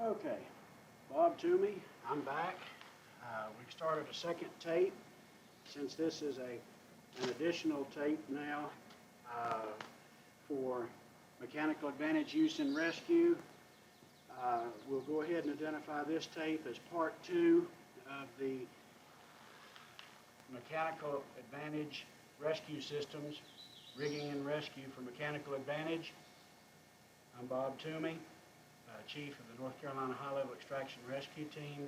Okay, Bob Toomey, I'm back. We've started a second tape. Since this is an additional tape now for mechanical advantage use in rescue, we'll go ahead and identify this tape as part 2 of the mechanical advantage rescue systems, rigging and rescue for mechanical advantage. I'm Bob Toomey, Chief of the North Carolina High-Level Extraction Rescue Team,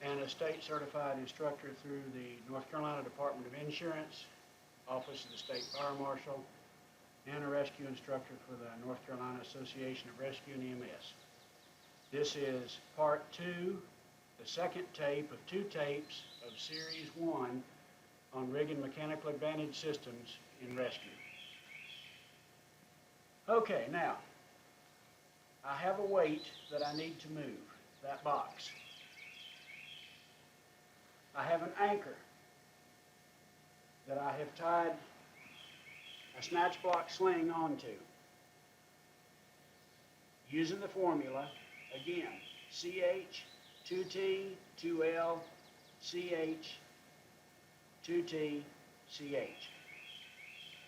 and a state-certified instructor through the North Carolina Department of Insurance, Office of the State Fire Marshal, and a rescue instructor for the North Carolina Association of Rescue and EMS. This is part 2, the second tape of 2 tapes of series 1 on rigging mechanical advantage systems in rescue. Okay, now, I have a weight that I need to move, that box. I have an anchor that I have tied a snatch block sling onto. Using the formula, again, CH, 2T, 2L, CH, 2T, CH.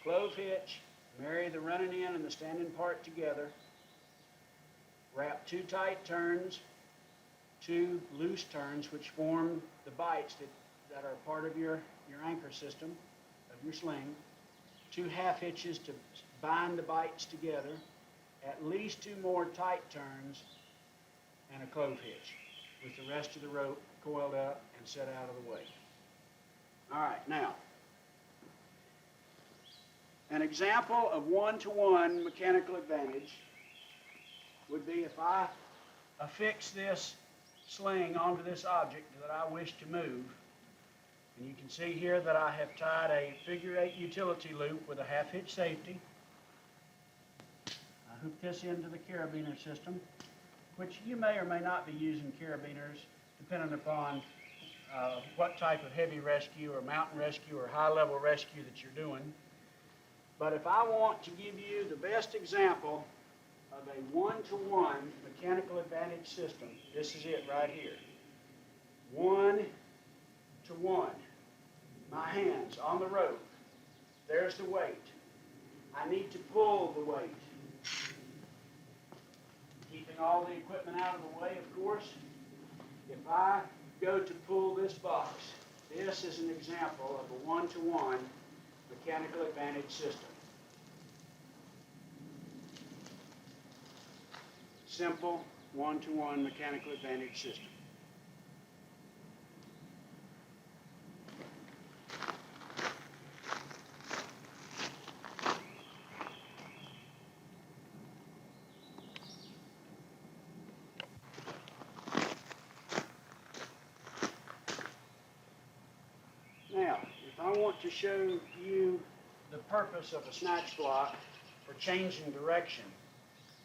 Clove hitch, marry the running end and the standing part together. Wrap 2 tight turns, 2 loose turns, which form the bites that are part of your anchor system, of your sling. 2 half hitches to bind the bites together, at least 2 more tight turns, and a clove hitch, with the rest of the rope coiled up and set out of the way. All right, now, an example of one-to-one mechanical advantage would be if I affix this sling onto this object that I wish to move. And you can see here that I have tied a figure 8 utility loop with a half hitch safety. I hook this into the carabiner system, which you may or may not be using carabiners depending upon what type of heavy rescue or mountain rescue or high-level rescue that you're doing. But if I want to give you the best example of a one-to-one mechanical advantage system, this is it right here. 1 to 1. My hands on the rope. There's the weight. I need to pull the weight. Keeping all the equipment out of the way, of course. If I go to pull this box, this is an example of a one-to-one mechanical advantage system. Simple one-to-one mechanical advantage system. Now, if I want to show you the purpose of a snatch block for changing direction,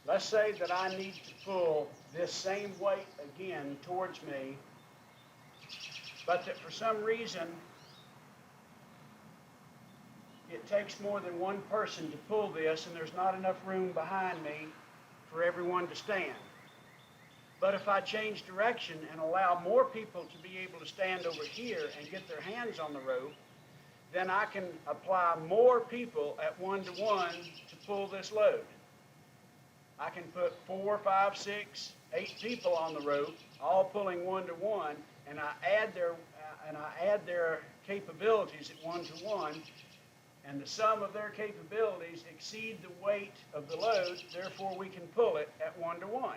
let's say that I need to pull this same weight again towards me, but that for some reason it takes more than one person to pull this and there's not enough room behind me for everyone to stand. But if I change direction and allow more people to be able to stand over here and get their hands on the rope, then I can apply more people at 1 to 1 to pull this load. I can put 4, 5, 6, 8 people on the rope, all pulling 1 to 1, and I add their capabilities at 1 to 1, and the sum of their capabilities exceed the weight of the load. Therefore, we can pull it at 1 to 1.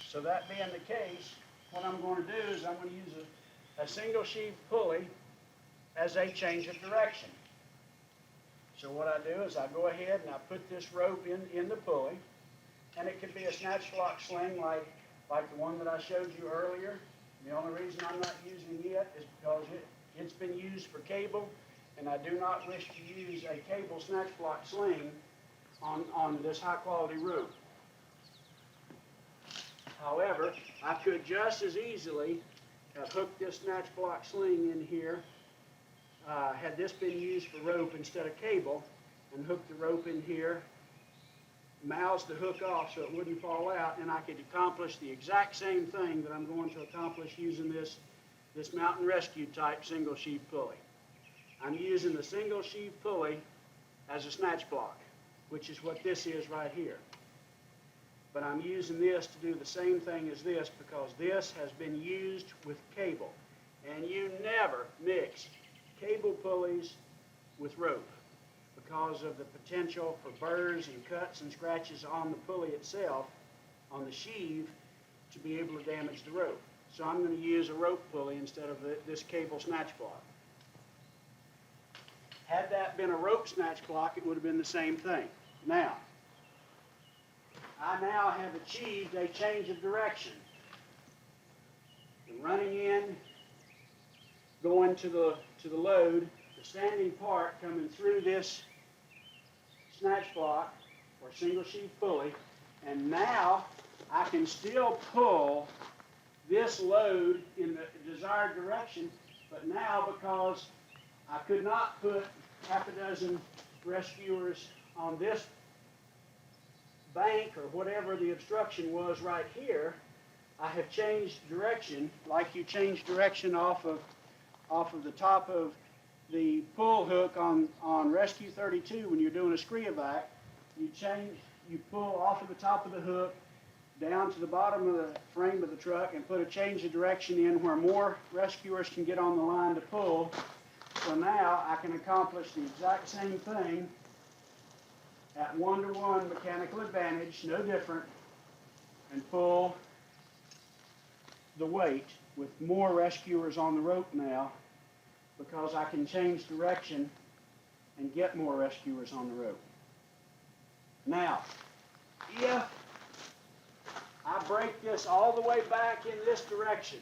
So that being the case, what I'm going to do is I'm going to use a single sheave pulley as a change of direction. So what I do is I go ahead and I put this rope in the pulley. And it could be a snatch block sling like the one that I showed you earlier. The only reason I'm not using it is because it's been used for cable, and I do not wish to use a cable snatch block sling on this high quality rope. However, I could just as easily have hooked this snatch block sling in here, had this been used for rope instead of cable, and hooked the rope in here mouse the hook off so it wouldn't fall out, and I could accomplish the exact same thing that I'm going to accomplish using this mountain rescue type single sheave pulley. I'm using the single sheave pulley as a snatch block, which is what this is right here. But I'm using this to do the same thing as this because this has been used with cable. And you never mix cable pulleys with rope because of the potential for burrs and cuts and scratches on the pulley itself, on the sheave, to be able to damage the rope. So I'm going to use a rope pulley instead of this cable snatch block. Had that been a rope snatch block, it would have been the same thing. Now, I now have achieved a change of direction. The running in, going to the load, the standing part coming through this snatch block or single sheave pulley, and now I can still pull this load in the desired direction, but now because I could not put half a dozen rescuers on this bank or whatever the obstruction was right here, I have changed direction, like you change direction off of the top of the pull hook on Rescue 32 when you're doing a scree-evac. You pull off of the top of the hook down to the bottom of the frame of the truck and put a change of direction in where more rescuers can get on the line to pull. So now I can accomplish the exact same thing at 1-to-1 mechanical advantage, no different, and pull the weight with more rescuers on the rope now because I can change direction and get more rescuers on the rope. Now, if I break this all the way back in this direction,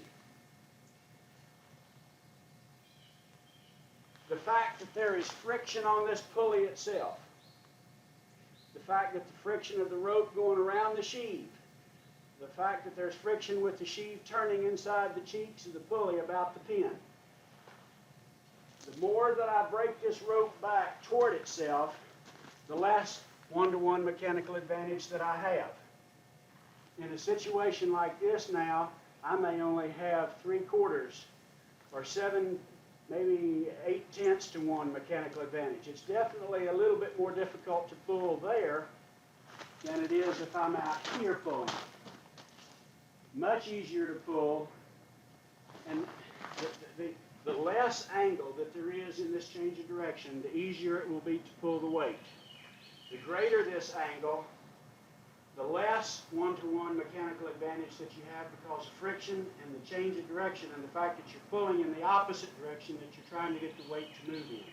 the fact that there is friction on this pulley itself, the fact that the friction of the rope going around the sheave, the fact that there's friction with the sheave turning inside the cheeks of the pulley about the pin, the more that I break this rope back toward itself, the less 1-to-1 mechanical advantage that I have. In a situation like this now, I may only have 3/4 or 7, maybe 8/10 to 1 mechanical advantage. It's definitely a little bit more difficult to pull there than it is if I'm out here pulling. Much easier to pull, and the less angle that there is in this change of direction, the easier it will be to pull the weight. The greater this angle, the less 1-to-1 mechanical advantage that you have because of friction and the change of direction and the fact that you're pulling in the opposite direction that you're trying to get the weight to move in.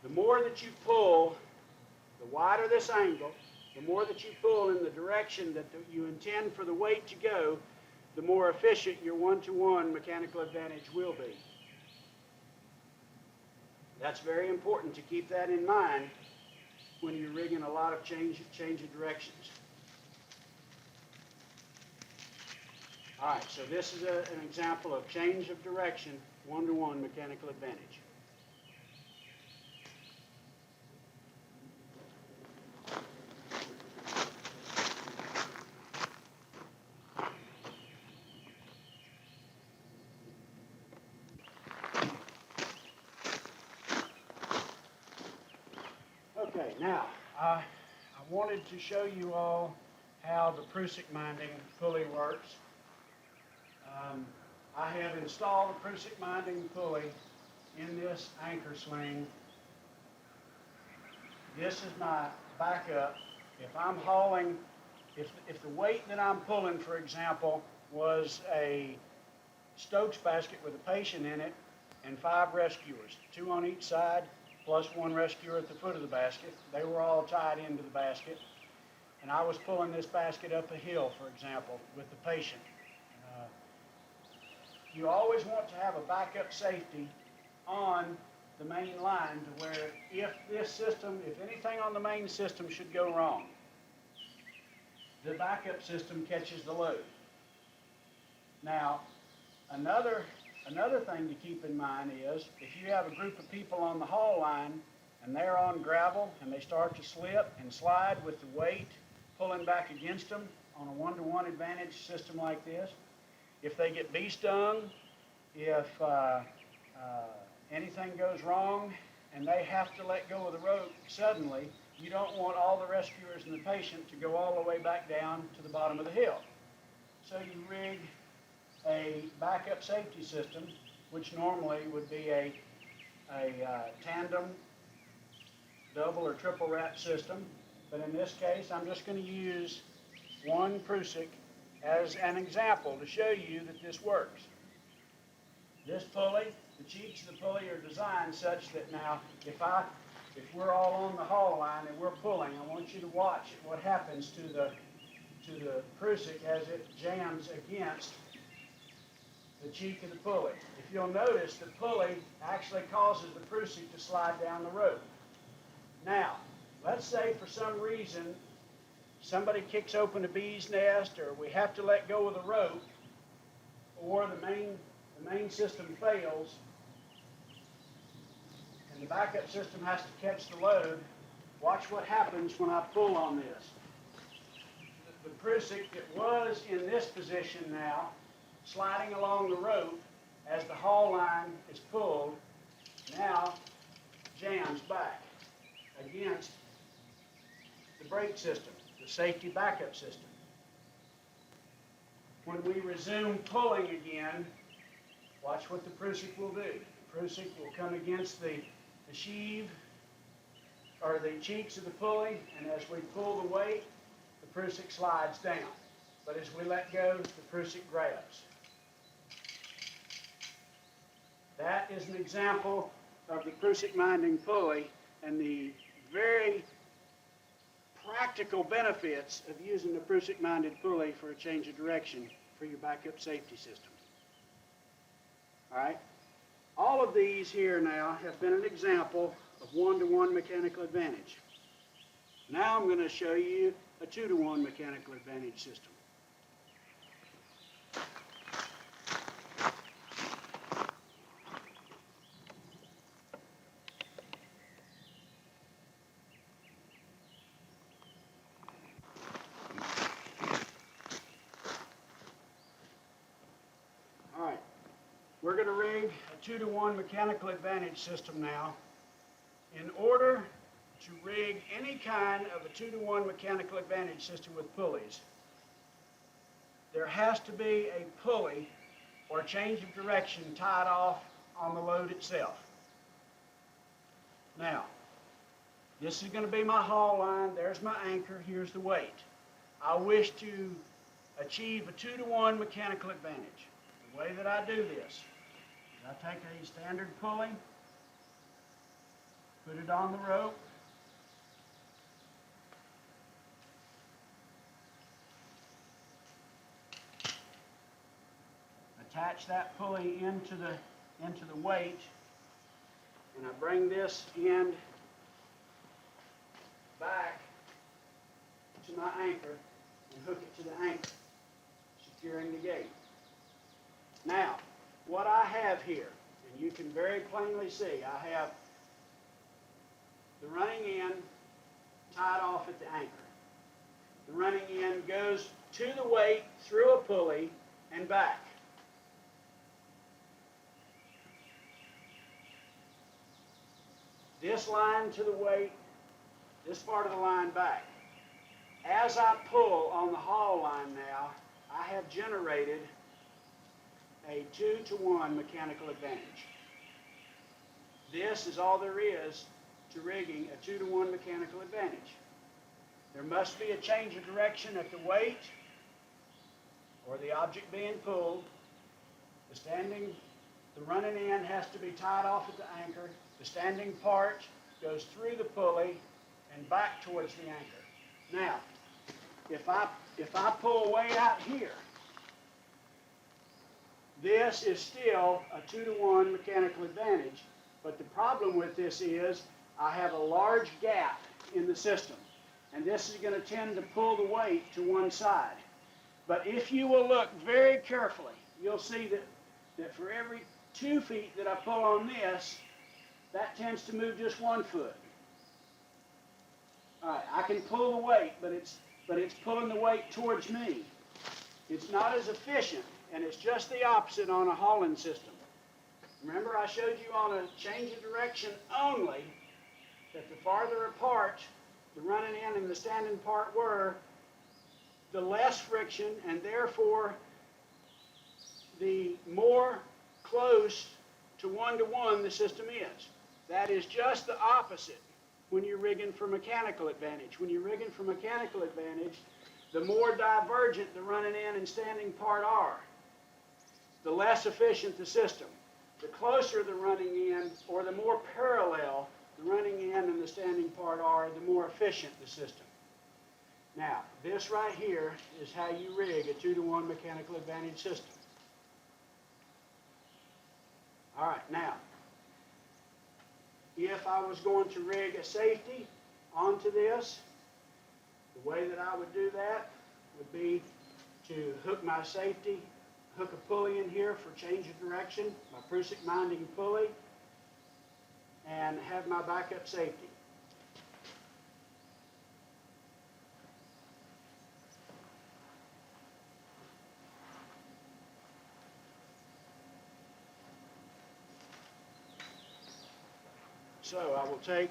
The more that you pull, the wider this angle, the more that you pull in the direction that you intend for the weight to go, the more efficient your 1-to-1 mechanical advantage will be. That's very important to keep that in mind when you're rigging a lot of change of directions. All right, so this is an example of change of direction, 1-to-1 mechanical advantage. Okay, now, I wanted to show you all how the Prusik minding pulley works. I have installed a Prusik minding pulley in this anchor sling. This is my backup. If I'm hauling, if the weight that I'm pulling, for example, was a Stokes basket with a patient in it and 5 rescuers, 2 on each side, plus 1 rescuer at the foot of the basket. They were all tied into the basket. And I was pulling this basket up a hill, for example, with the patient. You always want to have a backup safety on the main line to where if anything on the main system should go wrong, the backup system catches the load. Now, another thing to keep in mind is if you have a group of people on the haul line and they're on gravel and they start to slip and slide with the weight pulling back against them on a one-to-one advantage system like this, if they get bee stung, if anything goes wrong and they have to let go of the rope suddenly, you don't want all the rescuers and the patient to go all the way back down to the bottom of the hill. So you rig a backup safety system, which normally would be a tandem, double or triple wrap system. But in this case, I'm just going to use one Prusik as an example to show you that this works. This pulley, the cheeks of the pulley are designed such that now, if we're all on the haul line and we're pulling, I want you to watch what happens to the Prusik as it jams against the cheek of the pulley. If you'll notice, the pulley actually causes the Prusik to slide down the rope. Now, let's say for some reason somebody kicks open a bee's nest, or we have to let go of the rope, or the main system fails, and the backup system has to catch the load. Watch what happens when I pull on this. The Prusik that was in this position now, sliding along the rope as the haul line is pulled, now jams back against the brake system, the safety backup system. When we resume pulling again, watch what the Prusik will do. The Prusik will come against the sheave or the cheeks of the pulley, and as we pull the weight, the Prusik slides down. But as we let go, the Prusik grabs. That is an example of the Prusik minding pulley and the very practical benefits of using the Prusik minded pulley for a change of direction for your backup safety system. All right? All of these here now have been an example of one-to-one mechanical advantage. Now I'm going to show you a two-to-one mechanical advantage system. We're going to rig a two-to-one mechanical advantage system now. In order to rig any kind of a two-to-one mechanical advantage system with pulleys, there has to be a pulley or change of direction tied off on the load itself. Now, this is going to be my haul line. There's my anchor. Here's the weight. I wish to achieve a two-to-one mechanical advantage. The way that I do this is I take a standard pulley, put it on the rope, attach that pulley into the weight, and I bring this end back to my anchor and hook it to the anchor, securing the gate. Now, what I have here, and you can very plainly see, I have the running end tied off at the anchor. The running end goes to the weight through a pulley and back. This line to the weight, this part of the line back. As I pull on the haul line now, I have generated a 2-to-1 mechanical advantage. This is all there is to rigging a 2-to-1 mechanical advantage. There must be a change of direction at the weight or the object being pulled. The running end has to be tied off at the anchor. The standing part goes through the pulley and back towards the anchor. Now, if I pull way out here, this is still a 2-to-1 mechanical advantage, but the problem with this is I have a large gap in the system, and this is going to tend to pull the weight to one side. But if you will look very carefully, you'll see that for every 2 feet that I pull on this, that tends to move just 1 foot. All right, I can pull the weight, but it's pulling the weight towards me. It's not as efficient, and it's just the opposite on a hauling system. Remember, I showed you on a change of direction only that the farther apart the running in and the standing part were, the less friction, and therefore the more close to one the system is. That is just the opposite when you're rigging for mechanical advantage. When you're rigging for mechanical advantage, the more divergent the running in and standing part are, the less efficient the system. The closer the running in, or the more parallel the running in and the standing part are, the more efficient the system. Now, this right here is how you rig a 2-to-1 mechanical advantage system. All right, now, if I was going to rig a safety onto this, the way that I would do that would be to hook my safety, hook a pulley in here for change of direction, my Prusik minding pulley, and have my backup safety. So I will take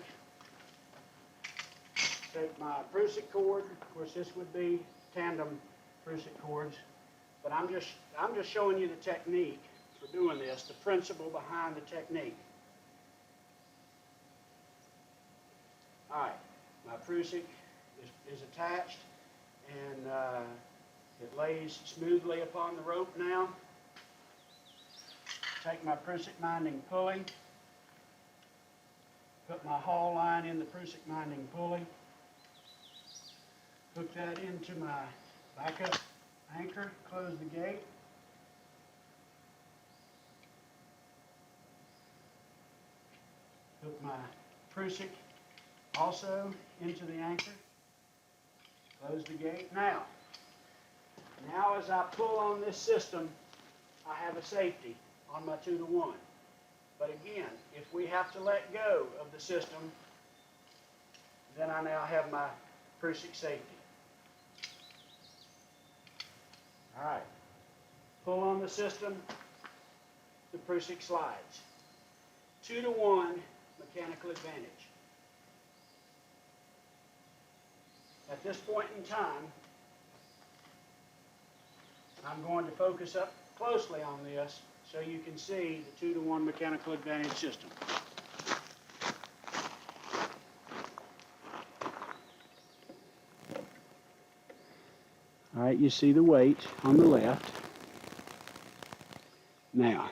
my Prusik cord. Of course, this would be tandem Prusik cords, but I'm just showing you the technique for doing this, the principle behind the technique. All right, my Prusik is attached, and it lays smoothly upon the rope now. Take my Prusik minding pulley, put my haul line in the Prusik minding pulley, hook that into my backup anchor, close the gate, hook my Prusik also into the anchor, close the gate. Now as I pull on this system, I have a safety on my 2-to-1. But again, if we have to let go of the system, then I now have my Prusik safety. All right, pull on the system, the Prusik slides. 2-to-1 mechanical advantage. At this point in time, I'm going to focus up closely on this so you can see the 2-to-1 mechanical advantage system. All right, you see the weight on the left. Now,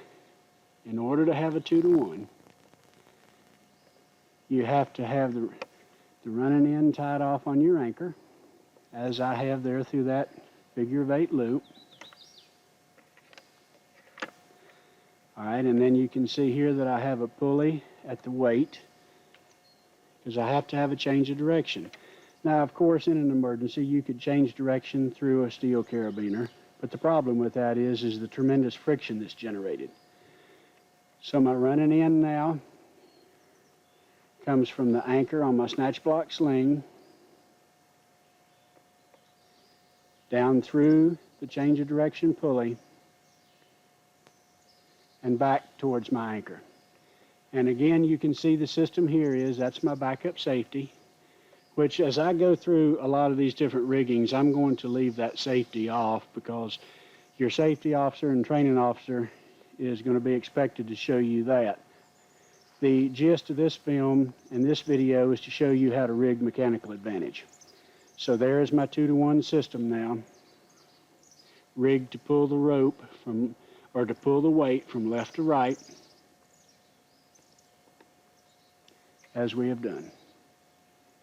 in order to have a 2-to-1, you have to have the running in tied off on your anchor, as I have there through that figure of 8 loop. All right, and then you can see here that I have a pulley at the weight, because I have to have a change of direction. Now, of course, in an emergency, you could change direction through a steel carabiner, but the problem with that is the tremendous friction that's generated. So my running in now comes from the anchor on my snatch block sling, down through the change of direction pulley, and back towards my anchor. And again, you can see the system here that's my backup safety, which as I go through a lot of these different riggings, I'm going to leave that safety off, because your safety officer and training officer is going to be expected to show you that. The gist of this film and this video is to show you how to rig mechanical advantage. So there is my 2-to-1 system now, rigged to pull the rope to pull the weight from left to right, as we have done.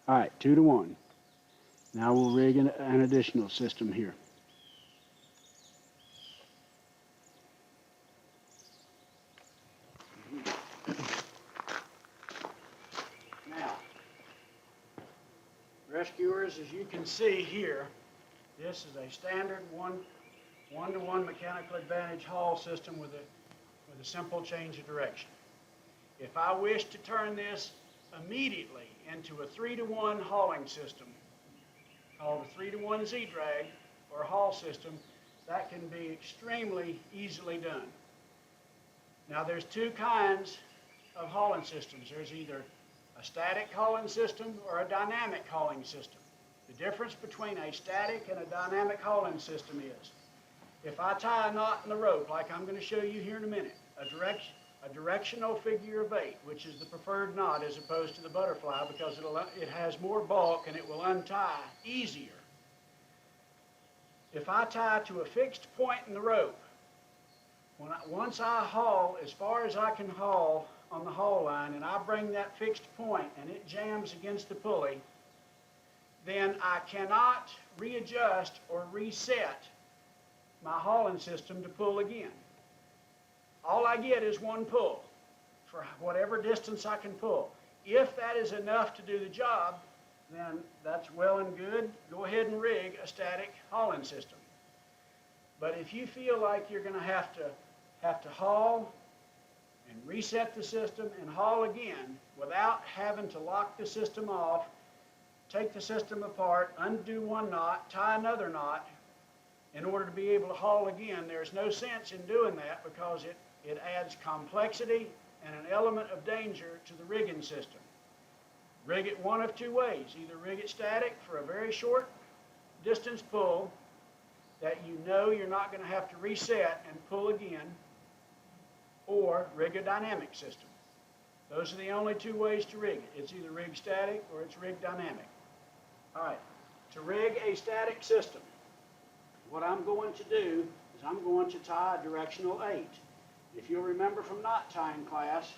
All right, 2-to-1. Now we'll rig an additional system here. Now, rescuers, as you can see here, this is a standard one-to-one mechanical advantage haul system with a simple change of direction. If I wish to turn this immediately into a 3-to-1 hauling system called a 3-to-1 Z-drag or haul system, that can be extremely easily done. Now there's two kinds of hauling systems. There's either a static hauling system or a dynamic hauling system. The difference between a static and a dynamic hauling system is, if I tie a knot in the rope, like I'm going to show you here in a minute, a directional figure of 8, which is the preferred knot as opposed to the butterfly because it has more bulk and it will untie easier. If I tie to a fixed point in the rope, once I haul as far as I can haul on the haul line and I bring that fixed point and it jams against the pulley, then I cannot readjust or reset my hauling system to pull again. All I get is one pull for whatever distance I can pull. If that is enough to do the job, then that's well and good. Go ahead and rig a static hauling system. But if you feel like you're going to have to haul and reset the system and haul again without having to lock the system off, take the system apart, undo one knot, tie another knot in order to be able to haul again, there's no sense in doing that because it adds complexity and an element of danger to the rigging system. Rig it one of two ways. Either rig it static for a very short distance pull that you know you're not going to have to reset and pull again, or rig a dynamic system. Those are the only two ways to rig it. It's either rig static or it's rig dynamic. All right, to rig a static system, what I'm going to do is I'm going to tie a directional 8. If you'll remember from knot tying class,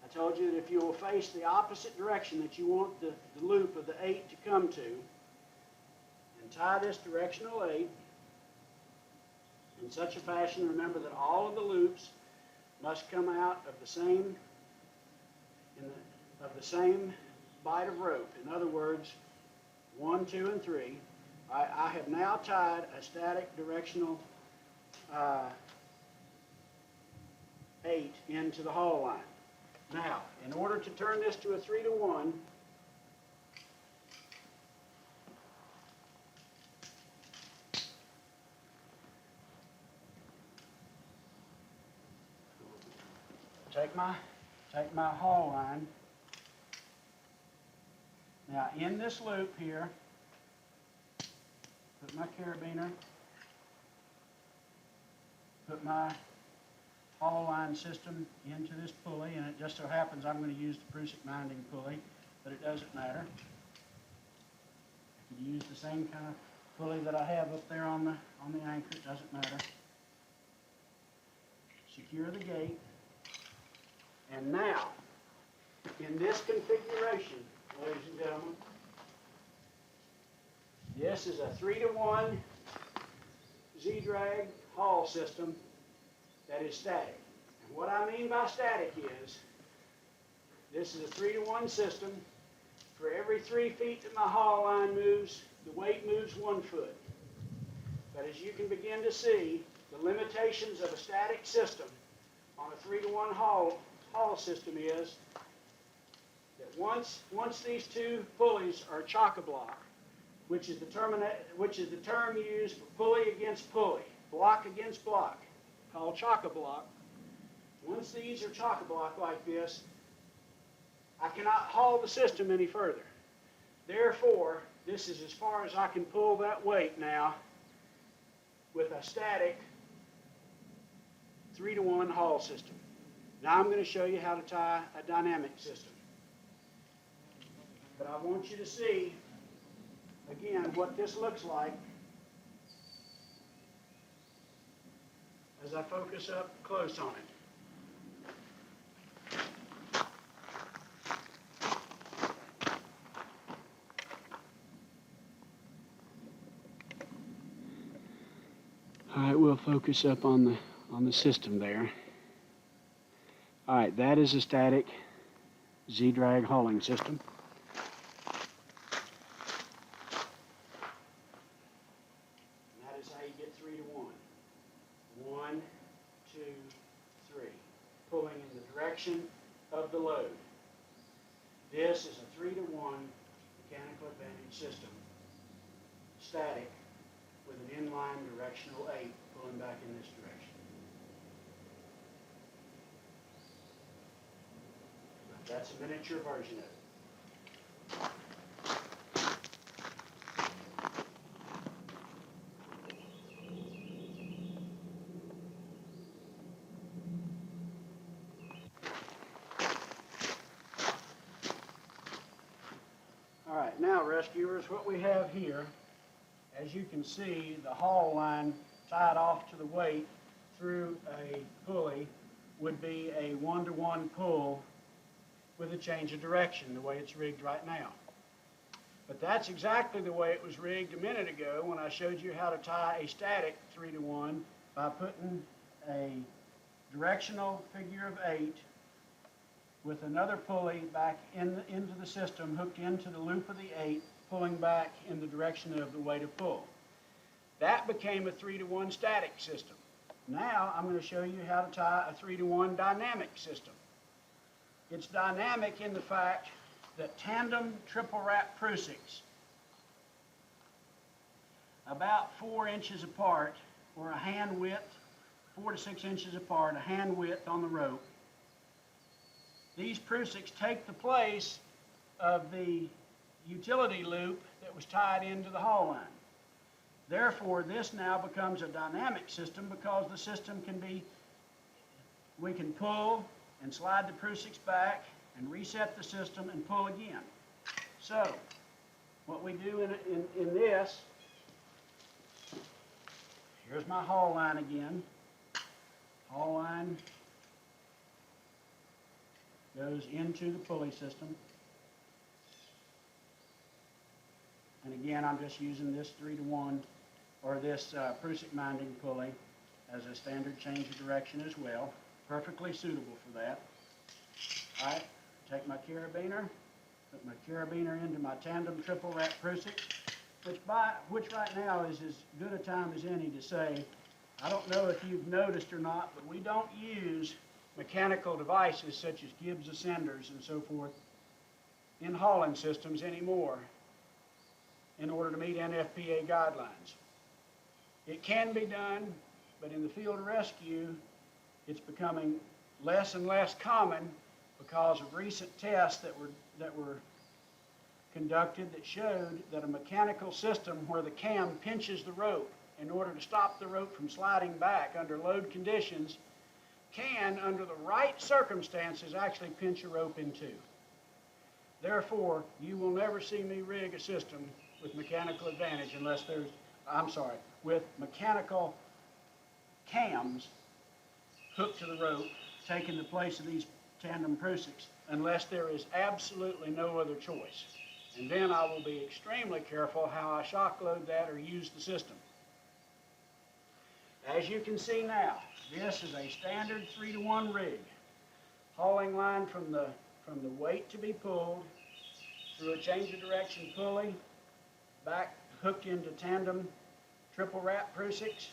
I told you that if you will face the opposite direction that you want the loop of the 8 to come to, and tie this directional 8 in such a fashion, remember that all of the loops must come out of the same bite of rope. In other words, 1, 2, and 3. I have now tied a static directional 8 into the haul line. Now, in order to turn this to a 3-to-1, take my haul line. Now, in this loop here, put my carabiner, put my haul line system into this pulley, and it just so happens I'm going to use the Prusik minding pulley, but it doesn't matter. You can use the same kind of pulley that I have up there on the anchor, it doesn't matter. Secure the gate, and now, in this configuration, ladies and gentlemen, this is a 3-to-1 Z-drag haul system that is static. And what I mean by static is, this is a 3-to-1 system. For every 3 feet that my haul line moves, the weight moves 1 foot. But as you can begin to see, the limitations of a static system on a 3-to-1 haul system is that once these two pulleys are chock-a-block, which is the term used for pulley against pulley, block against block, called chock-a-block. Once these are chock-a-block like this, I cannot haul the system any further. Therefore, this is as far as I can pull that weight now with a static 3-to-1 haul system. Now I'm going to show you how to tie a dynamic system. But I want you to see, again, what this looks like as I focus up close on it. All right, we'll focus up on the system there. All right, that is a static Z-drag hauling system. And that is how you get 3-to-1. 1, 2, 3. Pulling in the direction of the load. This is a 3-to-1 mechanical advantage system, static, with an inline directional 8 pulling back in this direction. That's a miniature version of it. All right, now rescuers, what we have here, as you can see, the haul line tied off to the weight through a pulley would be a 1-to-1 pull with a change of direction, the way it's rigged right now. But that's exactly the way it was rigged a minute ago when I showed you how to tie a static 3-to-1 by putting a directional figure of 8 with another pulley back into the system, hooked into the loop of the 8, pulling back in the direction of the weight of pull. That became a 3-to-1 static system. Now I'm going to show you how to tie a 3-to-1 dynamic system. It's dynamic in the fact that tandem triple wrap Prusik, about 4 inches apart, or a hand width, 4 to 6 inches apart, a hand width on the rope. These Prusik take the place of the utility loop that was tied into the haul line. Therefore, this now becomes a dynamic system because the system can be, we can pull and slide the Prusik back and reset the system and pull again. So, what we do in this, here's my haul line again. Haul line goes into the pulley system. And again, I'm just using this 3-to-1, or this Prusik minding pulley as a standard change of direction as well. Perfectly suitable for that. All right, take my carabiner, put my carabiner into my tandem triple wrap Prusik, which right now is as good a time as any to say, I don't know if you've noticed or not, but we don't use mechanical devices such as Gibbs ascenders and so forth in hauling systems anymore in order to meet NFPA guidelines. It can be done, but in the field of rescue, it's becoming less and less common because of recent tests that were conducted that showed that a mechanical system where the cam pinches the rope in order to stop the rope from sliding back under load conditions can, under the right circumstances, actually pinch a rope in two. Therefore, you will never see me rig a system with mechanical advantage unless there's, with mechanical cams hooked to the rope, taking the place of these tandem Prusik, unless there is absolutely no other choice. And then I will be extremely careful how I shock load that or use the system. As you can see now, this is a standard 3-to-1 rig. Hauling line from the weight to be pulled through a change of direction pulley, back hooked into tandem triple wrap Prusik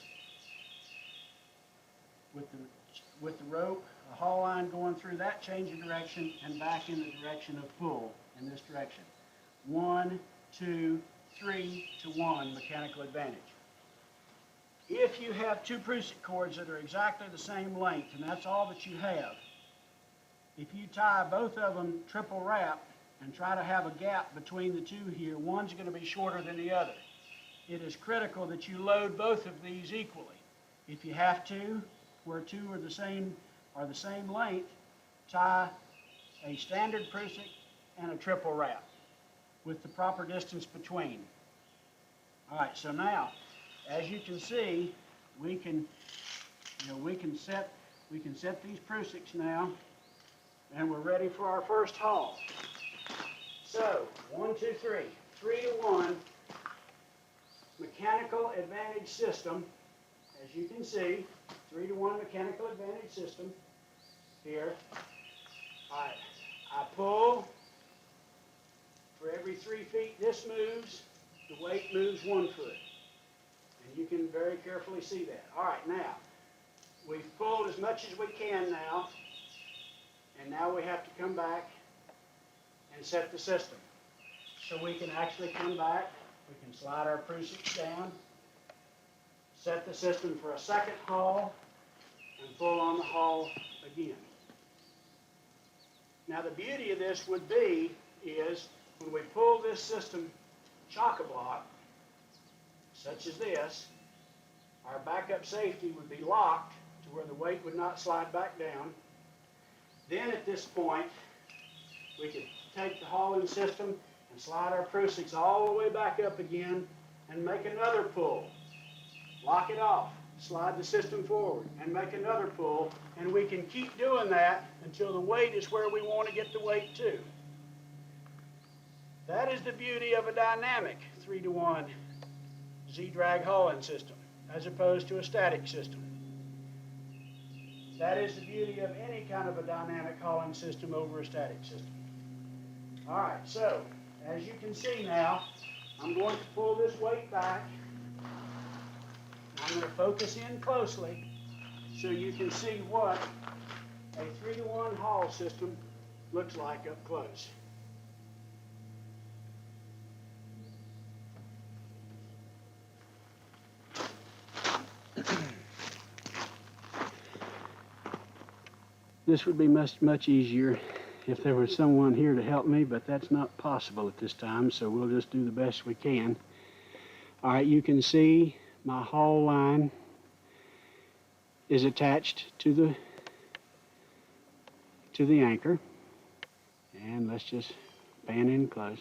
with the rope, a haul line going through that change of direction and back in the direction of pull in this direction. 1, 2, 3-to-1 mechanical advantage. If you have 2 Prusik cords that are exactly the same length, and that's all that you have, if you tie both of them triple wrap and try to have a gap between the two here, one's going to be shorter than the other. It is critical that you load both of these equally. If you have to, where 2 are the same length, tie a standard Prusik and a triple wrap with the proper distance between. All right, so now, as you can see, we can set these Prusik now, and we're ready for our first haul. So, 1, 2, 3, 3-to-1 mechanical advantage system. As you can see, 3-to-1 mechanical advantage system here. All right, I pull. For every 3 feet this moves, the weight moves 1 foot. And you can very carefully see that. All right, now, we've pulled as much as we can now, and now we have to come back and set the system. So we can actually come back, we can slide our Prusik down, set the system for a second haul, and pull on the haul again. Now the beauty of this would be is when we pull this system chock-a-block, such as this, our backup safety would be locked to where the weight would not slide back down. Then at this point, we could take the hauling system and slide our Prusiks all the way back up again and make another pull. Lock it off, slide the system forward, and make another pull, and we can keep doing that until the weight is where we want to get the weight to. That is the beauty of a dynamic 3-to-1 Z-drag hauling system, as opposed to a static system. That is the beauty of any kind of a dynamic hauling system over a static system. All right, so as you can see now, I'm going to pull this weight back. I'm going to focus in closely so you can see what a 3-to-1 haul system looks like up close. This would be much easier if there was someone here to help me, but that's not possible at this time, so we'll just do the best we can. All right, you can see my haul line is attached to the anchor, and let's just pan in close.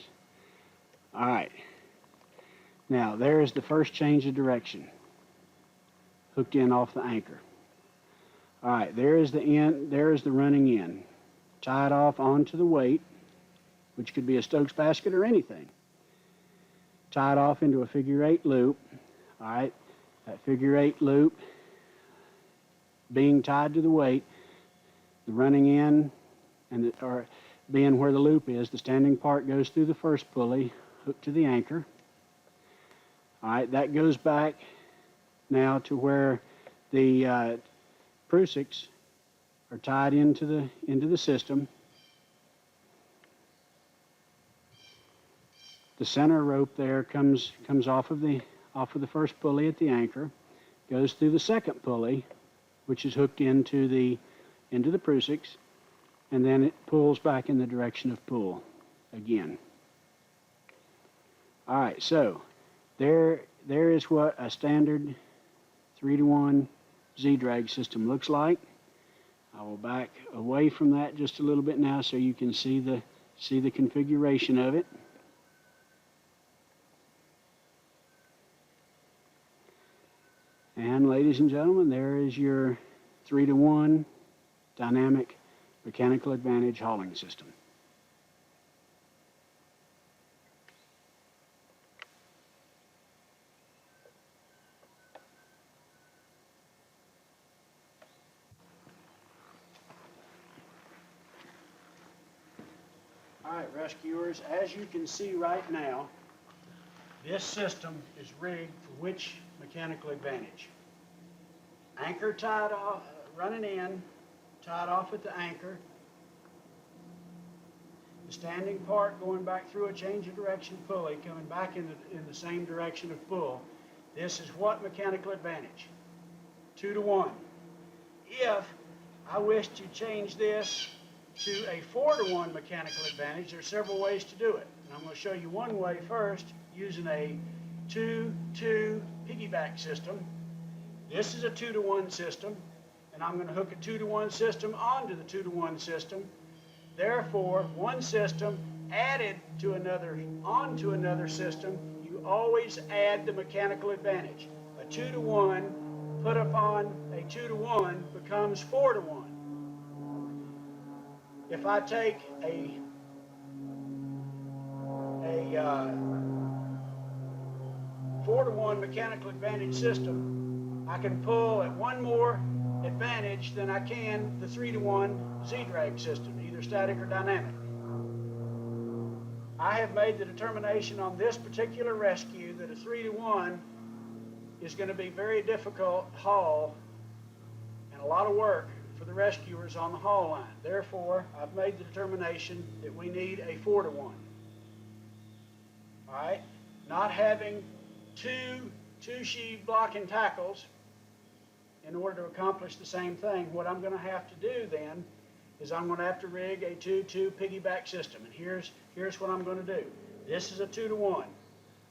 All right, now there is the first change of direction, hooked in off the anchor. All right, there is the end, there is the running in, tied off onto the weight, which could be a Stokes basket or anything. Tied off into a figure-8 loop. All right, that figure-8 loop being tied to the weight, the running in, and or being where the loop is, the standing part goes through the first pulley, hooked to the anchor. All right, that goes back now to where the Prusiks are tied into the system. The center rope there comes off of the first pulley at the anchor, goes through the second pulley, which is hooked into the Prusiks, and then it pulls back in the direction of pull again. All right, so there is what a standard 3-to-1 Z-drag system looks like. I will back away from that just a little bit now so you can see the configuration of it. And ladies and gentlemen, there is your 3-to-1 dynamic mechanical advantage hauling system. All right, rescuers, as you can see right now, this system is rigged for which mechanical advantage? Anchor tied off, running in, tied off at the anchor. The standing part going back through a change of direction pulley, coming back in the same direction of pull. This is what mechanical advantage? 2-to-1. If I wish to change this to a 4-to-1 mechanical advantage, there are several ways to do it. And I'm going to show you one way first, using a 2-2 piggyback system. This is a 2-to-1 system, and I'm going to hook a 2-to-1 system onto the 2-to-1 system. Therefore, one system added to another onto another system, you always add the mechanical advantage. A 2-to-1 put upon a 2-to-1 becomes 4-to-1. If I take a 4-to-1 mechanical advantage system, I can pull at one more advantage than I can the 3-to-1 Z-drag system, either static or dynamic. I have made the determination on this particular rescue that a 3-to-1 is going to be very difficult haul and a lot of work for the rescuers on the haul line. Therefore, I've made the determination that we need a 4-to-1. All right? Not having two sheave blocking tackles in order to accomplish the same thing, what I'm going to have to do then is I'm going to have to rig a 2-2 piggyback system. And here's what I'm going to do. This is a 2-to-1.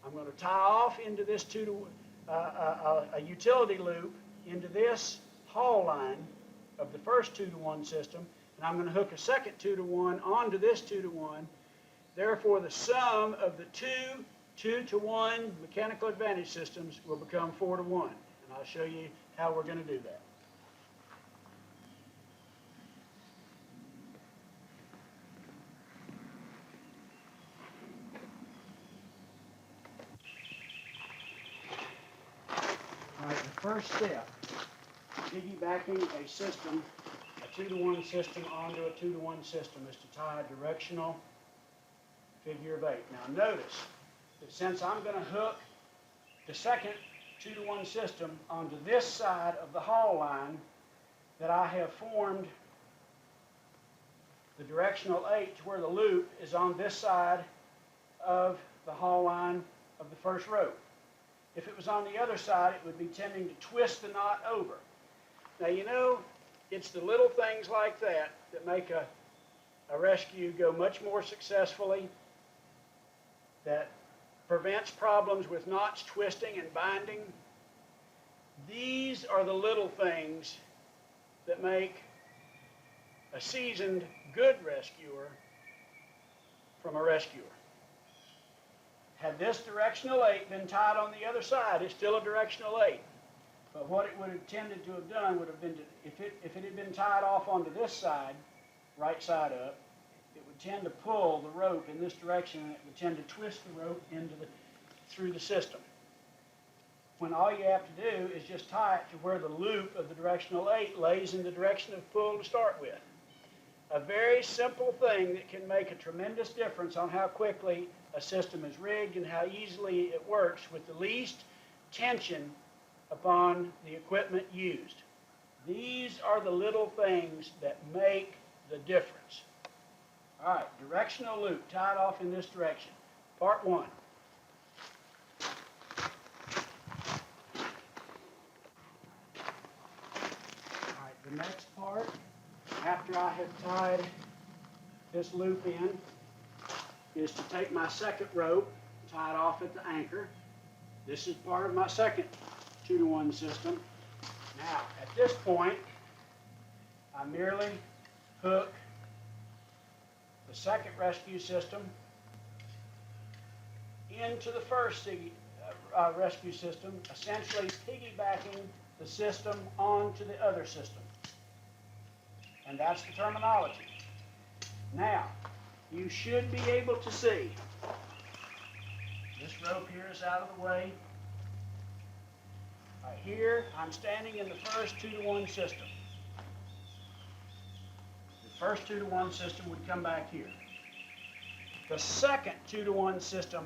I'm going to tie off into this a utility loop into this haul line of the first 2-to-1 system, and I'm going to hook a second 2-to-1 onto this 2-to-1. Therefore, the sum of the two 2-to-1 mechanical advantage systems will become 4-to-1. And I'll show you how we're going to do that. All right, the first step, piggybacking a system, a 2-to-1 system onto a 2-to-1 system, is to tie a directional figure of 8. Now notice that since I'm going to hook the second 2-to-1 system onto this side of the haul line, that I have formed the directional 8 to where the loop is on this side of the haul line of the first rope. If it was on the other side, it would be tending to twist the knot over. Now, you know, it's the little things like that that make a rescue go much more successfully, that prevents problems with knots twisting and binding. These are the little things that make a seasoned, good rescuer from a rescuer. Had this directional 8 been tied on the other side, it's still a directional 8. But what it would have tended to have done would have been, if it had been tied off onto this side, right side up, it would tend to pull the rope in this direction, and it would tend to twist the rope through the system. When all you have to do is just tie it to where the loop of the directional 8 lays in the direction of pull to start with. A very simple thing that can make a tremendous difference on how quickly a system is rigged and how easily it works with the least tension upon the equipment used. These are the little things that make the difference. All right, directional loop tied off in this direction. Part 1. All right, the next part, after I have tied this loop in, is to take my second rope, tie it off at the anchor. This is part of my second 2-to-1 system. Now, at this point, I merely hook the second rescue system into the first rescue system, essentially piggybacking the system onto the other system. And that's the terminology. Now, you should be able to see, this rope here is out of the way. Right here, I'm standing in the first 2-to-1 system. The first 2-to-1 system would come back here. The second 2-to-1 system,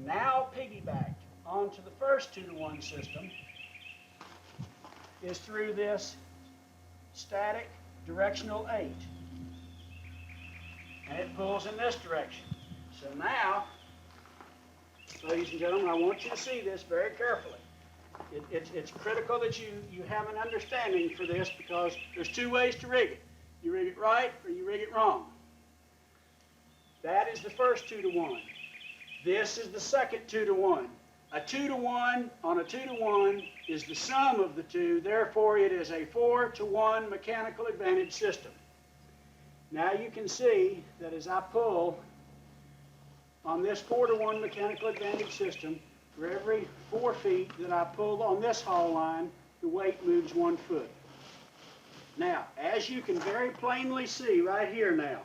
now piggybacked onto the first 2-to-1 system, is through this static directional 8. And it pulls in this direction. So now, ladies and gentlemen, I want you to see this very carefully. It's critical that you have an understanding for this, because there's two ways to rig it. You rig it right or you rig it wrong. That is the first 2-to-1. This is the second 2-to-1. A 2-to-1 on a 2-to-1 is the sum of the two, therefore it is a 4-to-1 mechanical advantage system. Now you can see that as I pull on this 4-to-1 mechanical advantage system, for every 4 feet that I pull on this haul line, the weight moves 1 foot. Now, as you can very plainly see right here now,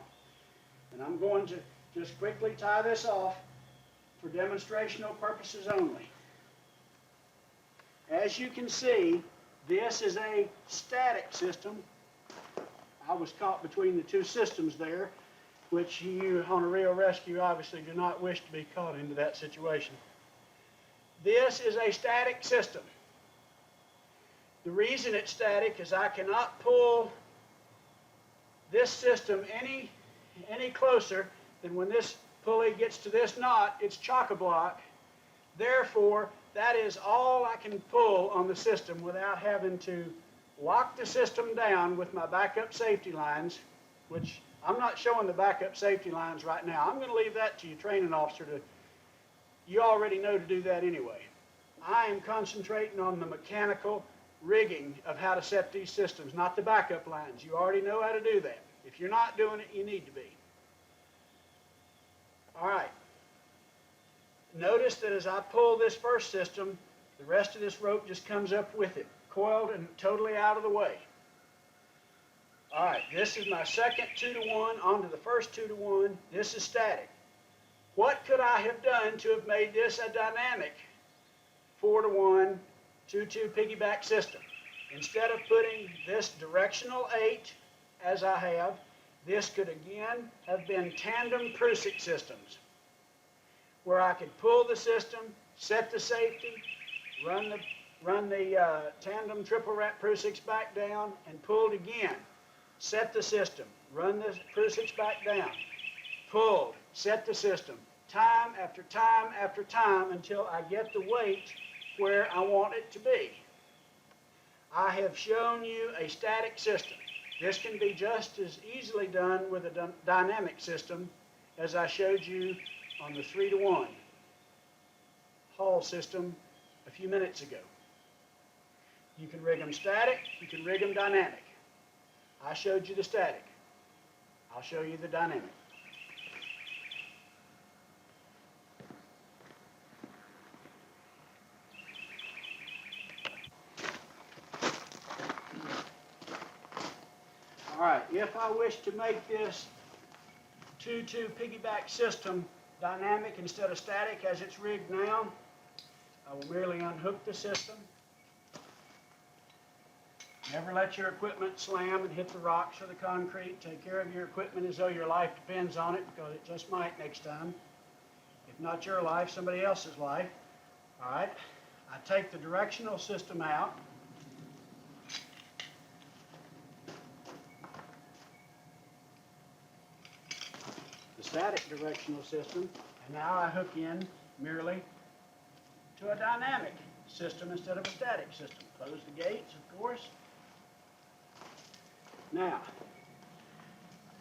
and I'm going to just quickly tie this off for demonstrational purposes only. As you can see, this is a static system. I was caught between the two systems there, which you on a real rescue obviously do not wish to be caught into that situation. This is a static system. The reason it's static is I cannot pull this system any closer than when this pulley gets to this knot, it's chock-a-block. Therefore, that is all I can pull on the system without having to lock the system down with my backup safety lines, which I'm not showing the backup safety lines right now. I'm going to leave that to your training officer to, you already know to do that anyway. I am concentrating on the mechanical rigging of how to set these systems, not the backup lines. You already know how to do that. If you're not doing it, you need to be. All right. Notice that as I pull this first system, the rest of this rope just comes up with it, coiled and totally out of the way. All right, this is my second 2-to-1 onto the first 2-to-1. This is static. What could I have done to have made this a dynamic 4-to-1, 2-2 piggyback system? Instead of putting this directional 8, as I have, this could again have been tandem Prusik systems, where I could pull the system, set the safety, run the tandem triple wrap Prusiks back down, and pulled again. Set the system, run the Prusiks back down, pulled, set the system, time after time after time until I get the weight where I want it to be. I have shown you a static system. This can be just as easily done with a dynamic system as I showed you on the 3-to-1 Hall system a few minutes ago. You can rig them static, you can rig them dynamic. I showed you the static. I'll show you the dynamic. All right, if I wish to make this 2-2 piggyback system dynamic instead of static as it's rigged now, I will merely unhook the system. Never let your equipment slam and hit the rocks or the concrete. Take care of your equipment as though your life depends on it, because it just might next time. If not your life, somebody else's life. All right, I take the directional system out. The static directional system, and now I hook in merely to a dynamic system instead of a static system. Close the gates, of course. Now,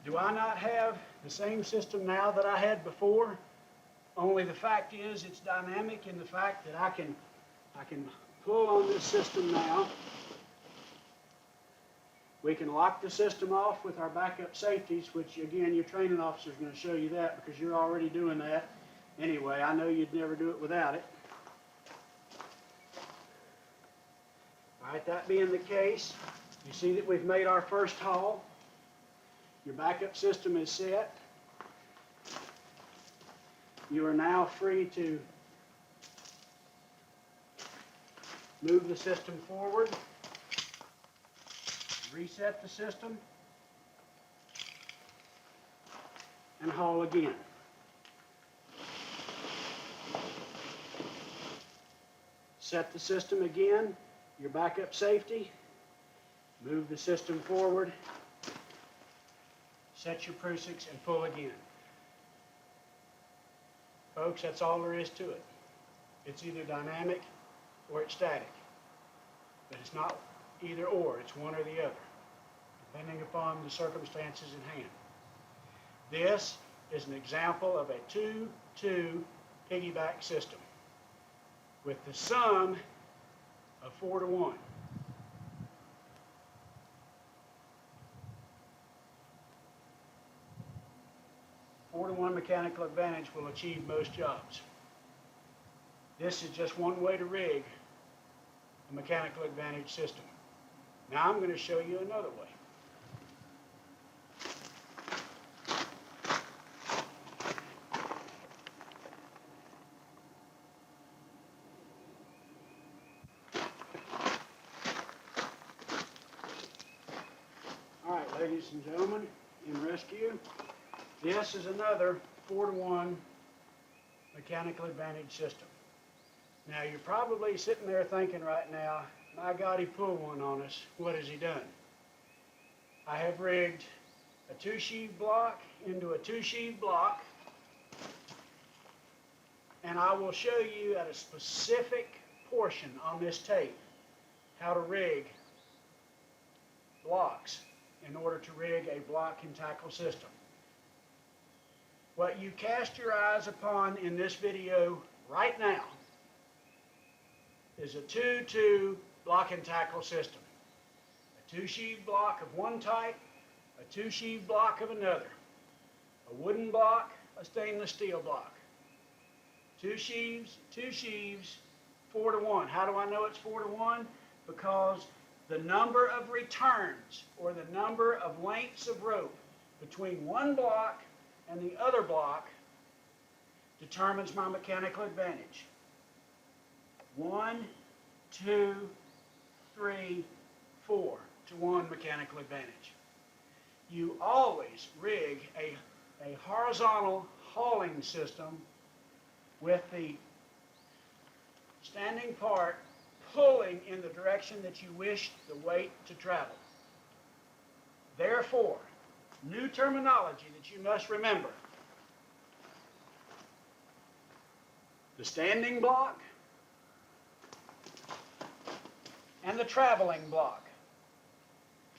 do I not have the same system now that I had before? Only the fact is it's dynamic in the fact that I can pull on this system now. We can lock the system off with our backup safeties, which again, your training officer is going to show you that because you're already doing that. Anyway, I know you'd never do it without it. All right, that being the case, you see that we've made our first haul. Your backup system is set. You are now free to move the system forward, reset the system, and haul again. Set the system again, your backup safety, move the system forward, set your Prusiks, and pull again. Folks, that's all there is to it. It's either dynamic or it's static. But it's not either or, it's one or the other, depending upon the circumstances in hand. This is an example of a 2-2 piggyback system with the sum of 4-to-1. Four-to-one mechanical advantage will achieve most jobs. This is just one way to rig a mechanical advantage system. Now I'm going to show you another way. All right, ladies and gentlemen, in rescue, this is another 4-to-1 mechanical advantage system. Now you're probably sitting there thinking right now, my God, he pulled one on us. What has he done? I have rigged a 2-sheave block into a 2-sheave block, and I will show you at a specific portion on this tape how to rig blocks in order to rig a block and tackle system. What you cast your eyes upon in this video right now is a 2-2 block and tackle system. A 2-sheave block of one type, a 2-sheave block of another. A wooden block, a stainless steel block. 2 sheaves, 4 to 1. How do I know it's 4 to 1? Because the number of returns, or the number of lengths of rope between one block and the other block, determines my mechanical advantage. 1, 2, 3, 4 to 1 mechanical advantage. You always rig a horizontal hauling system with the standing part pulling in the direction that you wish the weight to travel. Therefore, new terminology that you must remember: the standing block and the traveling block.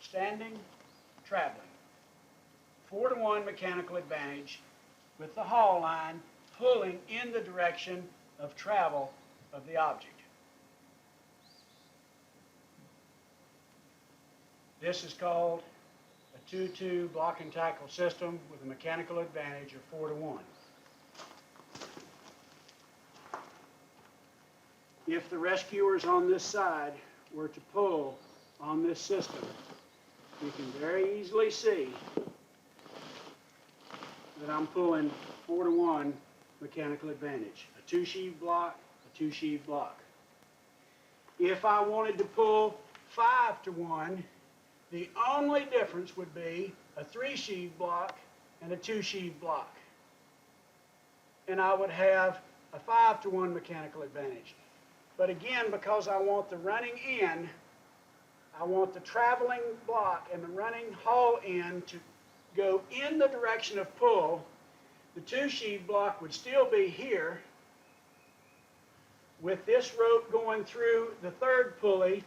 Standing, traveling. 4 to 1 mechanical advantage with the haul line pulling in the direction of travel of the object. This is called a 2-2 block and tackle system with a mechanical advantage of 4 to 1. If the rescuers on this side were to pull on this system, you can very easily see that I'm pulling 4 to 1 mechanical advantage. A 2-sheave block, a 2-sheave block. If I wanted to pull 5 to 1, the only difference would be a 3-sheave block and a 2-sheave block. And I would have a 5 to 1 mechanical advantage. But again, because I want the running end, I want the traveling block and the running haul end to go in the direction of pull, the 2-sheave block would still be here with this rope going through the third pulley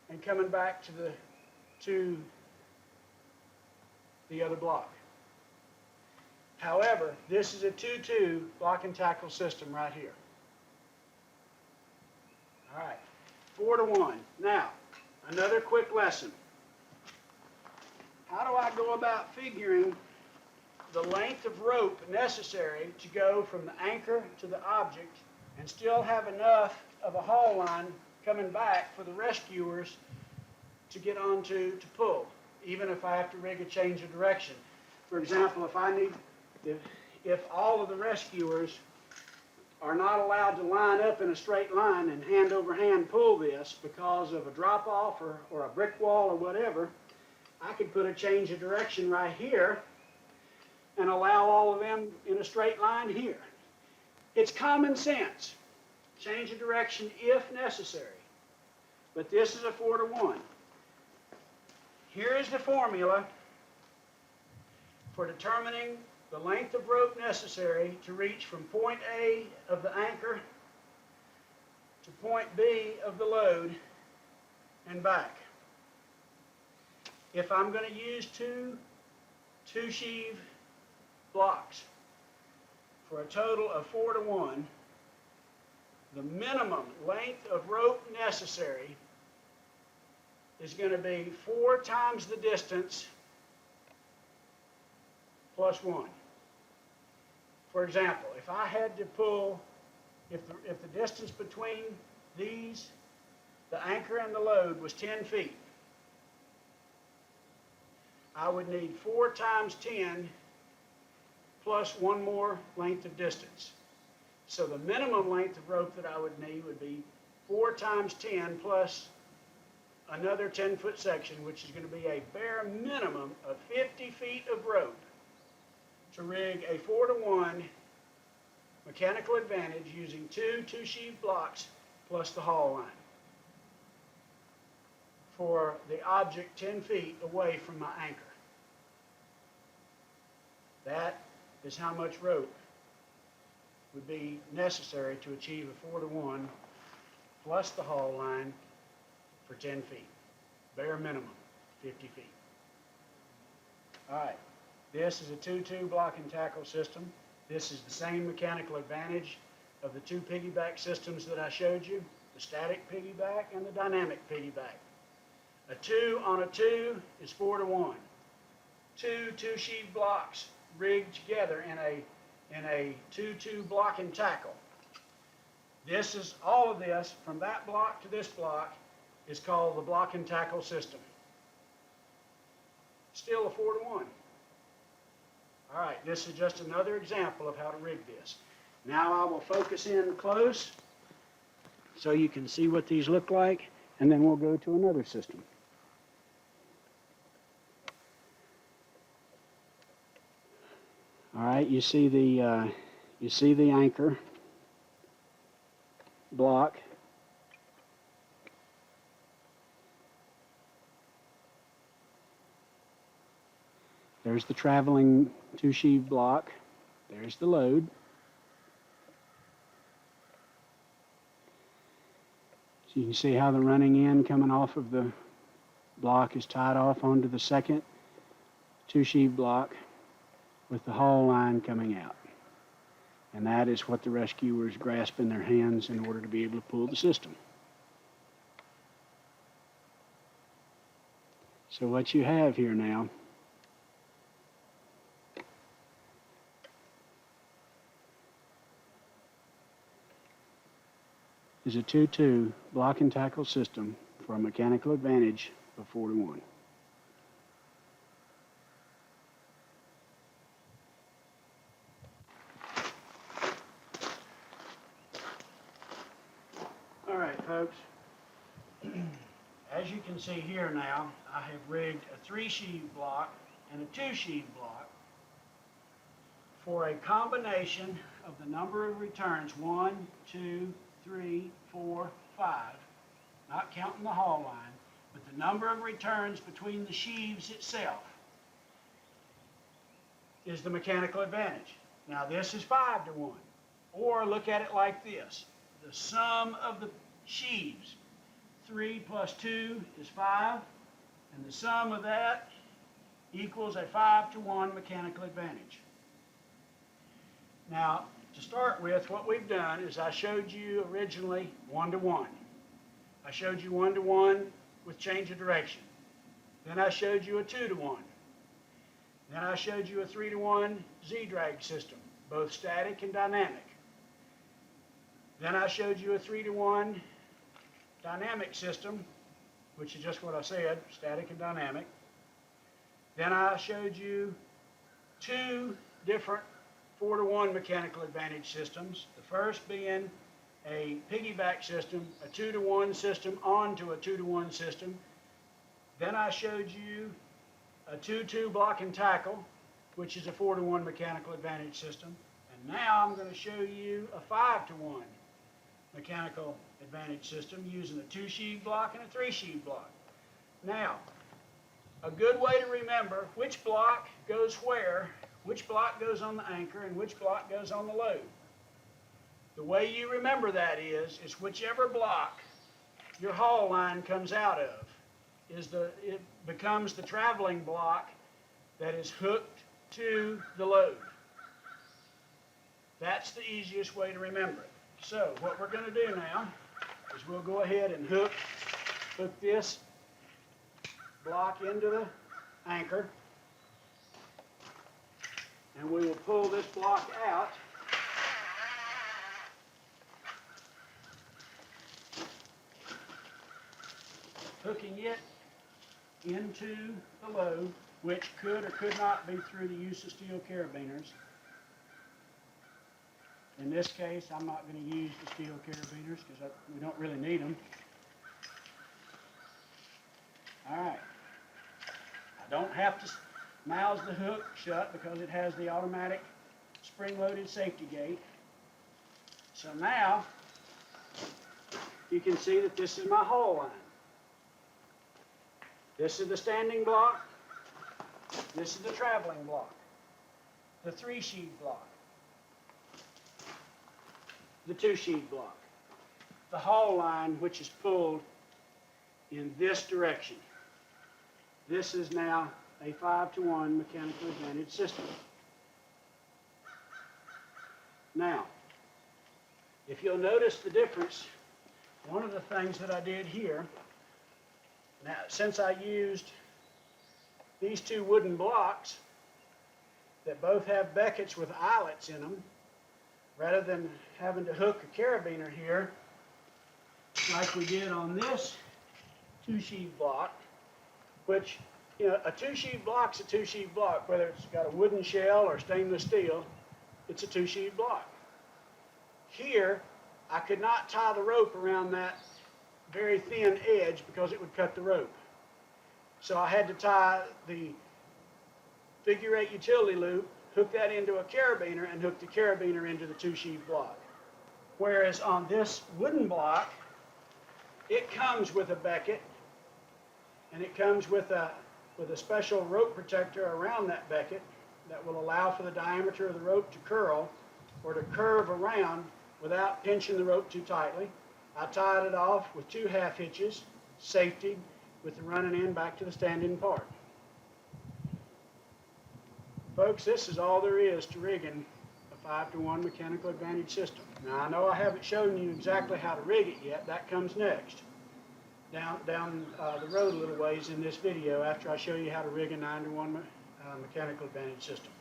and coming back to the other block. However, this is a 2-2 block and tackle system right here. All right, 4 to 1. Now, another quick lesson. How do I go about figuring the length of rope necessary to go from the anchor to the object and still have enough of a haul line coming back for the rescuers to get onto to pull, even if I have to rig a change of direction? For example, if all of the rescuers are not allowed to line up in a straight line and hand over hand pull this because of a drop off or a brick wall or whatever, I could put a change of direction right here and allow all of them in a straight line here. It's common sense. Change of direction if necessary. But this is a 4 to 1. Here is the formula for determining the length of rope necessary to reach from point A of the anchor to point B of the load and back. If I'm going to use two sheave blocks for a total of 4 to 1, the minimum length of rope necessary is going to be 4 times the distance plus 1. For example, if I had to pull, if the distance between these, the anchor and the load, was 10 feet, I would need 4 times 10 plus 1 more length of distance. So the minimum length of rope that I would need would be 4 times 10 plus another 10-foot section, which is going to be a bare minimum of 50 feet of rope to rig a 4 to 1 mechanical advantage using two sheave blocks plus the haul line. for the object 10 feet away from my anchor. That is how much rope would be necessary to achieve a 4-to-1 plus the haul line for 10 feet. Bare minimum, 50 feet. All right, this is a 2-2 block and tackle system. This is the same mechanical advantage of the two piggyback systems that I showed you, the static piggyback and the dynamic piggyback. A 2 on a 2 is 4-to-1. Two two-sheave blocks rigged together in a 2-2 block and tackle. This is, all of this, from that block to this block, is called the block and tackle system. Still a 4-to-1. All right, this is just another example of how to rig this. Now I will focus in close so you can see what these look like, and then we'll go to another system. All right, you see the anchor block. There's the traveling two-sheave block. There's the load. So you can see how the running end coming off of the block is tied off onto the second two-sheave block with the haul line coming out. And that is what the rescuers grasp in their hands in order to be able to pull the system. So what you have here now is a 2-2 block and tackle system for a mechanical advantage of 4-to-1. All right, folks. As you can see here now, I have rigged a 3-sheave block and a 2-sheave block for a combination of the number of returns, 1, 2, 3, 4, 5, not counting the haul line, but the number of returns between the sheaves itself is the mechanical advantage. Now this is 5-to-1, or look at it like this. The sum of the sheaves, 3 plus 2 is 5, and the sum of that equals a 5-to-1 mechanical advantage. Now, to start with, what we've done is I showed you originally 1-to-1. I showed you 1-to-1 with change of direction. Then I showed you a 2-to-1. Then I showed you a 3-to-1 Z-drag system, both static and dynamic. Then I showed you a 3-to-1 dynamic system, which is just what I said, static and dynamic. Then I showed you two different 4-to-1 mechanical advantage systems. The first being a piggyback system, a 2-to-1 system onto a 2-to-1 system. Then I showed you a 2-2 block and tackle, which is a 4-to-1 mechanical advantage system. And now I'm going to show you a 5-to-1 mechanical advantage system using a 2-sheave block and a 3-sheave block. Now, a good way to remember which block goes where, which block goes on the anchor, and which block goes on the load. The way you remember that is whichever block your haul line comes out of, it becomes the traveling block that is hooked to the load. That's the easiest way to remember it. So what we're going to do now is we'll go ahead and hook this block into the anchor, and we will pull this block out. Hooking it into the load, which could or could not be through the use of steel carabiners. In this case, I'm not going to use the steel carabiners because we don't really need them. All right. I don't have to mouse the hook shut because it has the automatic spring-loaded safety gate. So now, you can see that this is my haul line. This is the standing block. This is the traveling block. The 3-sheave block. The 2-sheave block. The haul line, which is pulled in this direction. This is now a 5-to-1 mechanical advantage system. Now, if you'll notice the difference, one of the things that I did here, now since I used these 2 wooden blocks that both have beckets with eyelets in them, rather than having to hook a carabiner here, like we did on this 2-sheave block, which, you know, a 2-sheave block's a 2-sheave block, whether it's got a wooden shell or stainless steel, it's a 2-sheave block. Here, I could not tie the rope around that very thin edge because it would cut the rope. So I had to tie the figure 8 utility loop, hook that into a carabiner, and hook the carabiner into the 2-sheave block. Whereas on this wooden block, it comes with a becket, and it comes with a special rope protector around that becket that will allow for the diameter of the rope to curl or to curve around without pinching the rope too tightly. I tied it off with 2 half hitches, safety, with the running end back to the standing part. Folks, this is all there is to rigging a 5-to-1 mechanical advantage system. Now, I know I haven't shown you exactly how to rig it yet. That comes next, down the road a little ways in this video after I show you how to rig a 9-to-1 mechanical advantage system.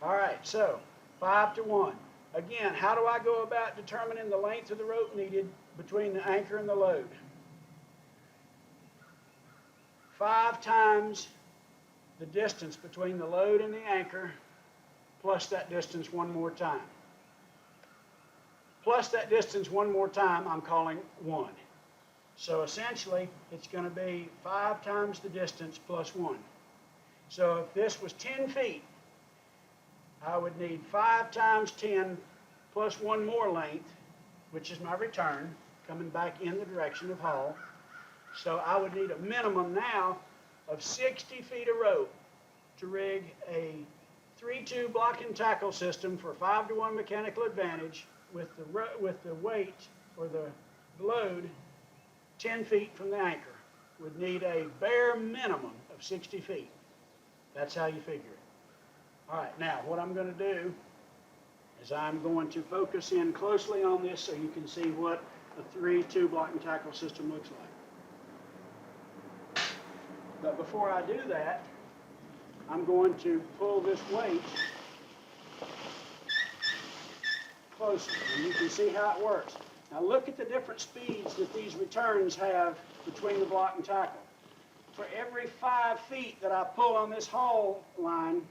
All right, so 5-to-1. Again, how do I go about determining the length of the rope needed between the anchor and the load? 5 times the distance between the load and the anchor, plus that distance one more time. Plus that distance one more time, I'm calling 1. So essentially, it's going to be 5 times the distance plus 1. So if this was 10 feet, I would need 5 times 10 plus 1 more length, which is my return, coming back in the direction of haul. So I would need a minimum now of 60 feet of rope to rig a 3-2 block and tackle system for 5-to-1 mechanical advantage with the weight or the load 10 feet from the anchor. Would need a bare minimum of 60 feet. That's how you figure it. All right, now what I'm going to do is I'm going to focus in closely on this so you can see what a 3-2 block and tackle system looks like. But before I do that, I'm going to pull this weight closer, and you can see how it works. Now look at the different speeds that these returns have between the block and tackle. For every 5 feet that I pull on this haul line,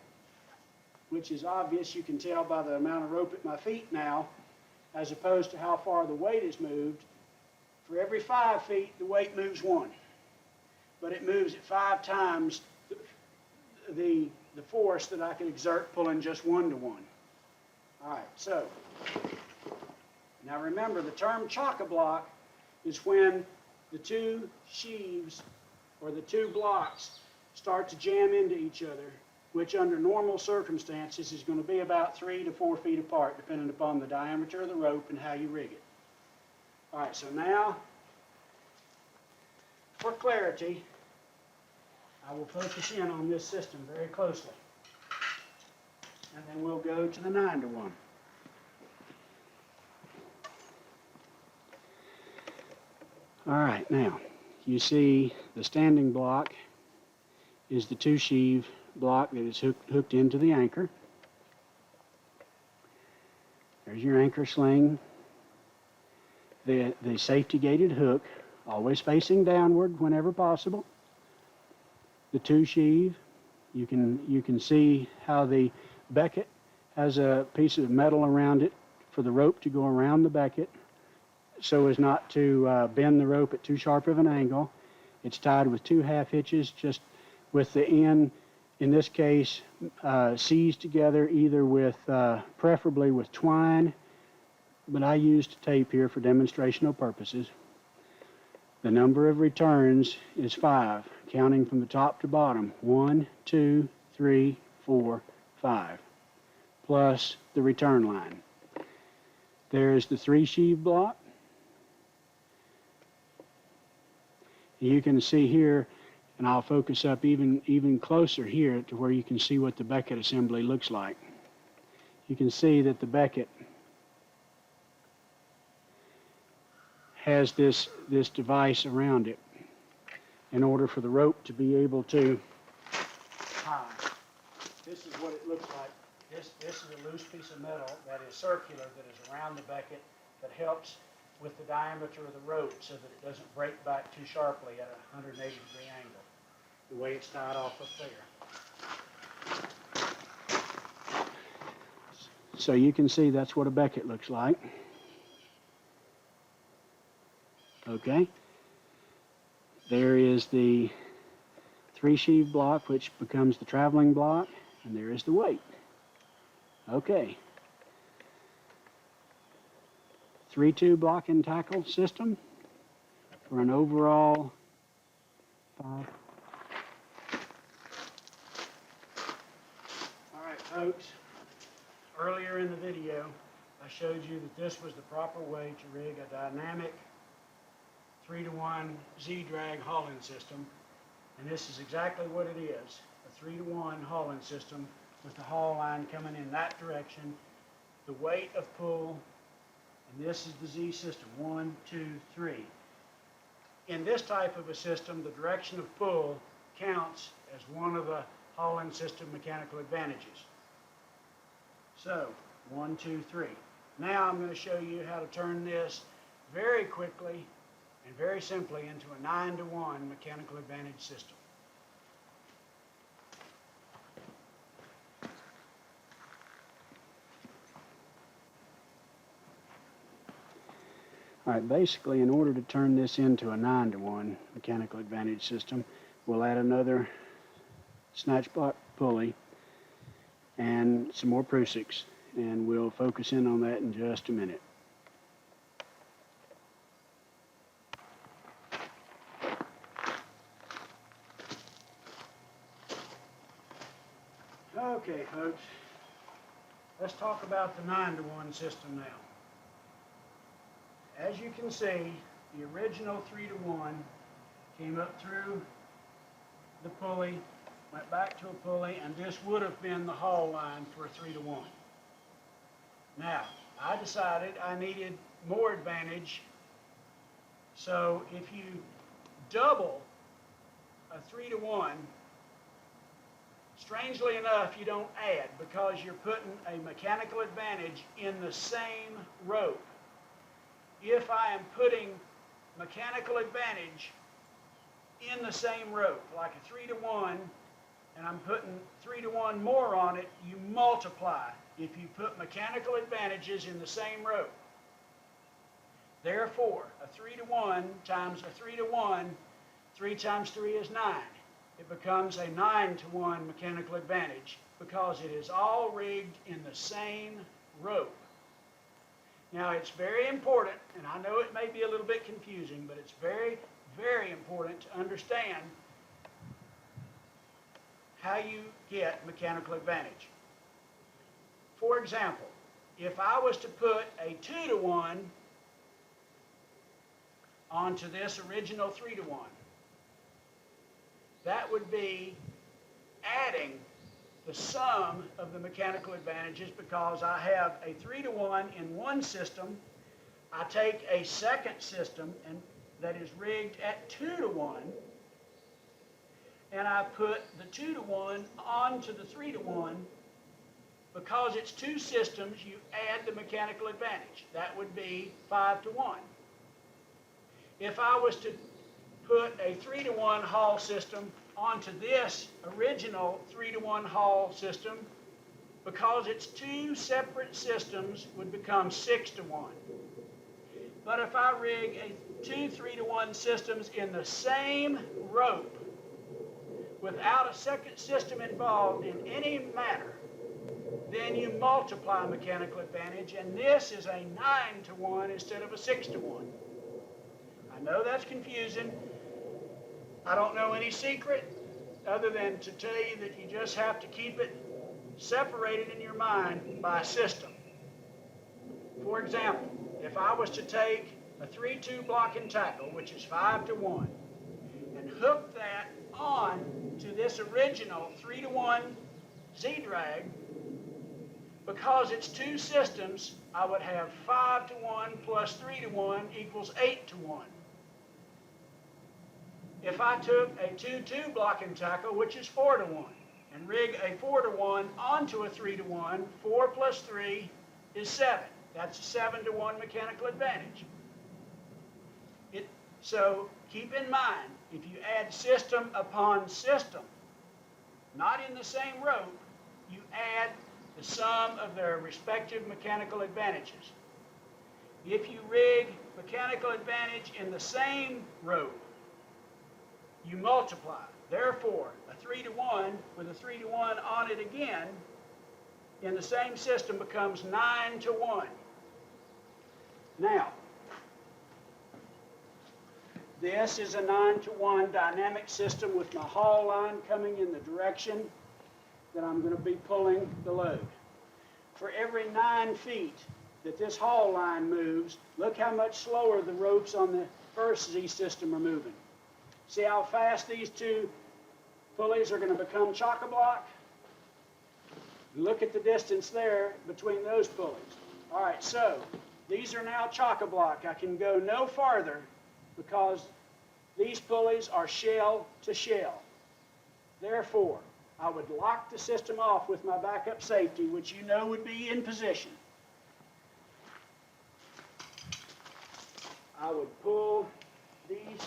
which is obvious, you can tell by the amount of rope at my feet now, as opposed to how far the weight is moved, for every 5 feet, the weight moves 1. But it moves at 5 times the force that I could exert pulling just 1-to-1. All right, so now remember, the term chock-a-block is when the 2 sheaves or the 2 blocks start to jam into each other, which under normal circumstances is going to be about 3 to 4 feet apart, depending upon the diameter of the rope and how you rig it. All right, so now, for clarity, I will focus in on this system very closely. And then we'll go to the 9-to-1. All right, now, you see the standing block is the 2-sheave block that is hooked into the anchor. There's your anchor sling. The safety gated hook, always facing downward whenever possible. The 2-sheave, you can see how the becket has a piece of metal around it for the rope to go around the becket so as not to bend the rope at too sharp of an angle. It's tied with 2 half hitches, just with the end, in this case, seized together either with, preferably with twine, but I used tape here for demonstrational purposes. The number of returns is 5, counting from the top to bottom. 1, 2, 3, 4, 5, plus the return line. There is the 3-sheave block. You can see here, and I'll focus up even closer here to where you can see what the Beckett assembly looks like. You can see that the Beckett has this device around it in order for the rope to be able to tie. This is what it looks like. This is a loose piece of metal that is circular, that is around the Beckett, that helps with the diameter of the rope so that it doesn't break back too sharply at a 180-degree angle, the way it's tied off up there. So you can see that's what a Beckett looks like. Okay. There is the 3-sheave block, which becomes the traveling block, and there is the weight. Okay. 3-2 block and tackle system for an overall 5. All right, folks. Earlier in the video, I showed you that this was the proper way to rig a dynamic 3-to-1 Z-drag hauling system, and this is exactly what it is, a 3-to-1 hauling system with the haul line coming in that direction, the weight of pull, and this is the Z system, 1, 2, 3. In this type of a system, the direction of pull counts as one of the hauling system mechanical advantages. So, 1, 2, 3. Now I'm going to show you how to turn this very quickly and very simply into a 9-to-1 mechanical advantage system. All right, basically, in order to turn this into a 9-to-1 mechanical advantage system, we'll add another snatch block pulley and some more Prusiks, and we'll focus in on that in just a minute. Okay, folks, let's talk about the 9-to-1 system now. As you can see, the original 3-to-1 came up through the pulley, went back to a pulley, and this would have been the haul line for a 3-to-1. Now, I decided I needed more advantage, so if you double a 3-to-1, strangely enough, you don't add, because you're putting a mechanical advantage in the same rope. If I am putting mechanical advantage in the same rope, like a 3-to-1, and I'm putting 3-to-1 more on it, you multiply if you put mechanical advantages in the same rope. Therefore, a 3-to-1 times a 3-to-1, 3 times 3 is 9. It becomes a 9-to-1 mechanical advantage because it is all rigged in the same rope. Now, it's very important, and I know it may be a little bit confusing, but it's very, very important to understand how you get mechanical advantage. For example, if I was to put a 2-to-1 onto this original 3-to-1, that would be adding the sum of the mechanical advantages, because I have a 3-to-1 in one system. I take a second system that is rigged at 2-to-1, and I put the 2-to-1 onto the 3-to-1. Because it's two systems, you add the mechanical advantage. That would be 5-to-1. If I was to put a 3-to-1 haul system onto this original 3-to-1 haul system, because it's two separate systems, would become 6-to-1. But if I rig two 3-to-1 systems in the same rope without a second system involved in any manner, then you multiply mechanical advantage, and this is a 9-to-1 instead of a 6-to-1. I I know that's confusing. I don't know any secret other than to tell you that you just have to keep it separated in your mind by a system. For example, if I was to take a 3-2 block and tackle, which is 5-1, and hook that on to this original 3-1 Z-drag, because it's two systems, I would have 5-1 plus 3-1 equals 8-1. If I took a 2-2 block and tackle, which is 4-1, and rig a 4-1 onto a 3-1, 4 plus 3 is 7. That's a 7-1 mechanical advantage. So keep in mind, if you add system upon system, not in the same rope, you add the sum of their respective mechanical advantages. If you rig mechanical advantage in the same rope, you multiply. Therefore, a 3-1 with a 3-1 on it again in the same system becomes 9-1. Now, this is a 9-1 dynamic system with my haul line coming in the direction that I'm going to be pulling the load. For every 9 feet that this haul line moves, look how much slower the ropes on the first Z system are moving. See how fast these two pulleys are going to become chock-a-block? Look at the distance there between those pulleys. All right, so these are now chock-a-block. I can go no farther because these pulleys are shell to shell. Therefore, I would lock the system off with my backup safety, which you know would be in position. I would pull these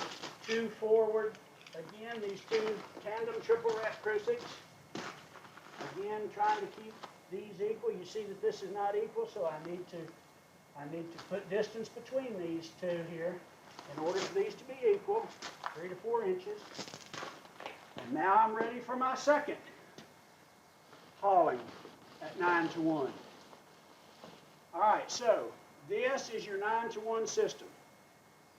two forward. Again, these two tandem triple wrap crucibles. Again, trying to keep these equal. You see that this is not equal, so I need to put distance between these two here in order for these to be equal, 3 to 4 inches. And now I'm ready for my second hauling at 9-1. All right, so this is your 9-1 system.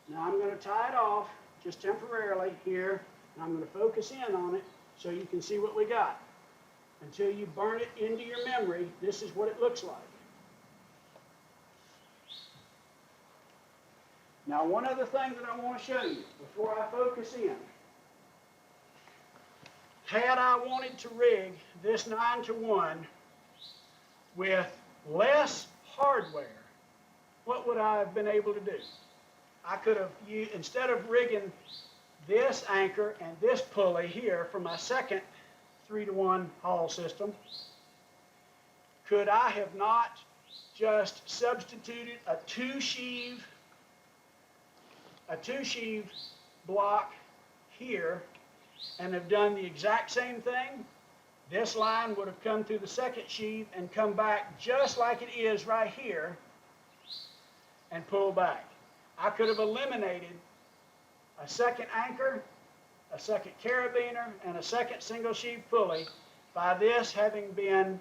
Now I'm going to tie it off just temporarily here, and I'm going to focus in on it so you can see what we got. Until you burn it into your memory, this is what it looks like. Now, one other thing that I want to show you before I focus in. Had I wanted to rig this 9-1 with less hardware, what would I have been able to do? I could have used, instead of rigging this anchor and this pulley here for my second 3-1 haul system, could I have not just substituted a two-sheave block here and have done the exact same thing? This line would have come through the second sheave and come back just like it is right here and pull back. I could have eliminated a second anchor, a second carabiner, and a second single sheave pulley by this having been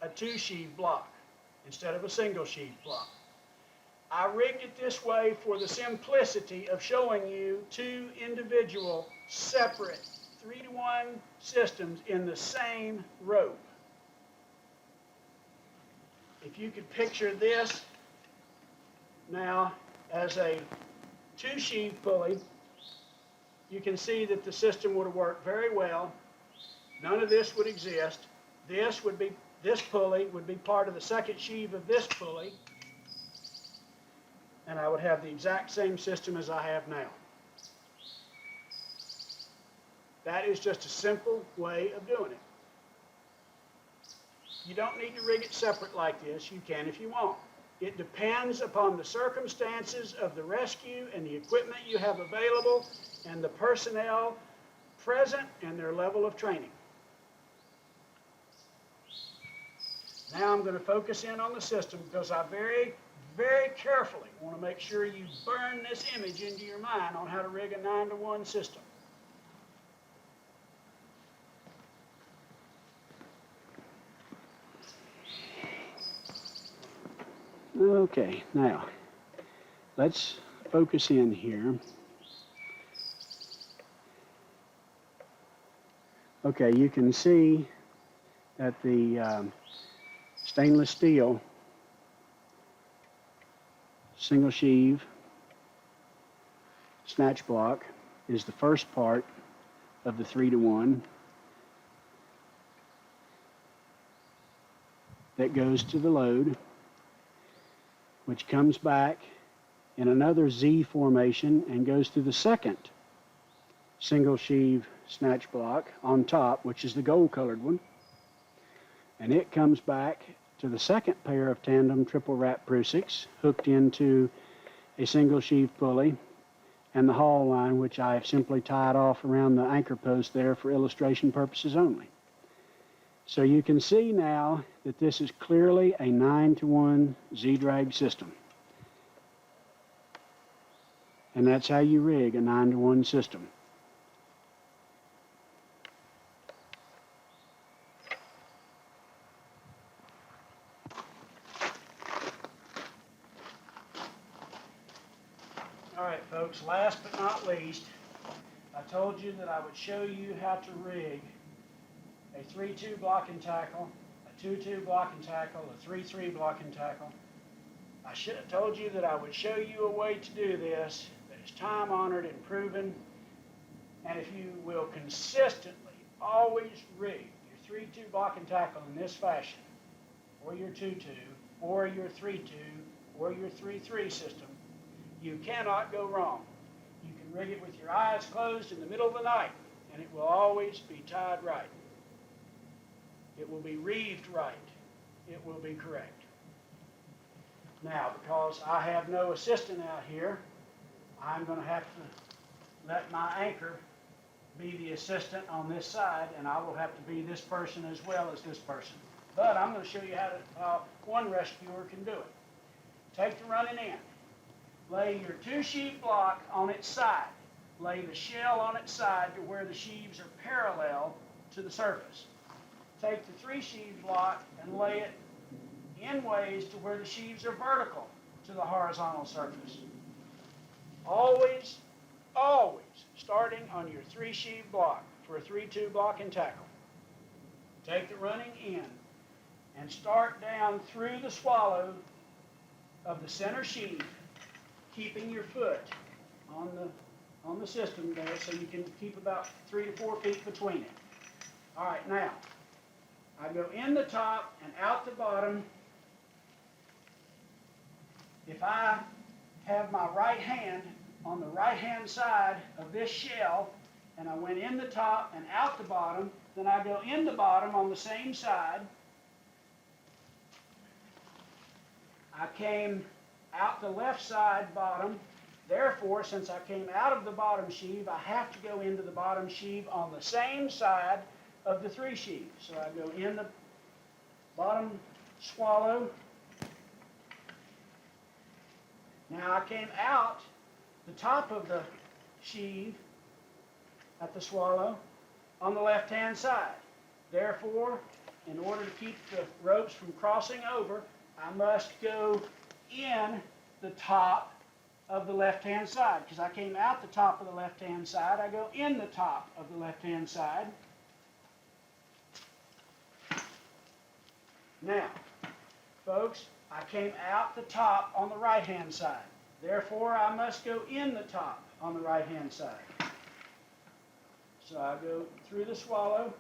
a two-sheave block instead of a single sheave block. I rigged it this way for the simplicity of showing you two individual, separate 3-1 systems in the same rope. If you could picture this now as a two-sheave pulley, you can see that the system would have worked very well. None of this would exist. This pulley would be part of the second sheave of this pulley, and I would have the exact same system as I have now. That is just a simple way of doing it. You don't need to rig it separate like this. You can if you want. It depends upon the circumstances of the rescue and the equipment you have available and the personnel present and their level of training. Now I'm going to focus in on the system because I very, very carefully want to make sure you burn this image into your mind on how to rig a 9-1 system. Okay, now let's focus in here. Okay, you can see that the stainless steel single sheave snatch block is the first part of the 3-to-1 that goes to the load, which comes back in another Z formation and goes to the second single sheave snatch block on top, which is the gold colored one, and it comes back to the second pair of tandem triple wrap Prusiks hooked into a single sheave pulley and the haul line, which I have simply tied off around the anchor post there for illustration purposes only. So you can see now that this is clearly a 9-to-1 Z-drag system. And that's how you rig a 9-to-1 system. All right, folks, last but not least, I told you that I would show you how to rig a 3-2 block and tackle, a 2-2 block and tackle, a 3-3 block and tackle. I should have told you that I would show you a way to do this that is time-honored and proven, and if you will consistently always rig your 3-2 block and tackle in this fashion, or your 2-2, or your 3-2, or your 3-3 system, you cannot go wrong. You can rig it with your eyes closed in the middle of the night, and it will always be tied right. It will be reeved right. It will be correct. Now, because I have no assistant out here, I'm going to have to let my anchor be the assistant on this side, and I will have to be this person as well as this person. But I'm going to show you how one rescuer can do it. Take the running end. Lay your 2-sheave block on its side. Lay the shell on its side to where the sheaves are parallel to the surface. Take the 3-sheave block and lay it in ways to where the sheaves are vertical to the horizontal surface. Always, always starting on your 3-sheave block for a 3-2 block and tackle. Take the running end and start down through the swallow of the center sheave, keeping your foot on the system there so you can keep about 3 to 4 feet between it. All right, now, I go in the top and out the bottom. If I have my right hand on the right-hand side of this shell, and I went in the top and out the bottom, then I go in the bottom on the same side. I came out the left side bottom. Therefore, since I came out of the bottom sheave, I have to go into the bottom sheave on the same side of the 3 sheave. So I go in the bottom swallow. Now I came out the top of the sheave at the swallow on the left-hand side. Therefore, in order to keep the ropes from crossing over, I must go in the top of the left-hand side. Because I came out the top of the left-hand side, I go in the top of the left-hand side. Now, folks, I came out the top on the right-hand side. Therefore, I must go in the top on the right-hand side. So I go through the swallow,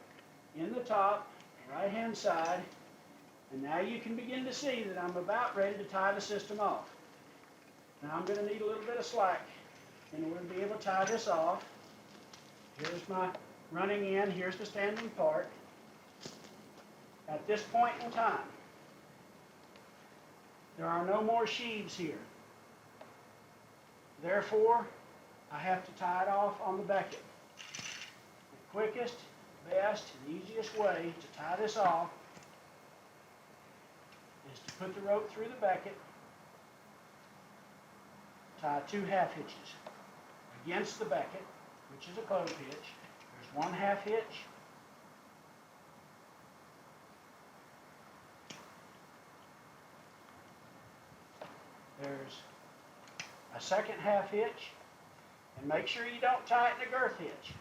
in the top, right-hand side, and now you can begin to see that I'm about ready to tie the system off. Now I'm going to need a little bit of slack in order to be able to tie this off. Here's my running end, here's the standing part. At this point in time, there are no more sheaves here. Therefore, I have to tie it off on the becket. The quickest, best, and easiest way to tie this off is to put the rope through the becket, tie 2 half hitches against the becket, which is a clove hitch. There's 1 half hitch. There's a second half hitch, and make sure you don't tighten the girth hitch.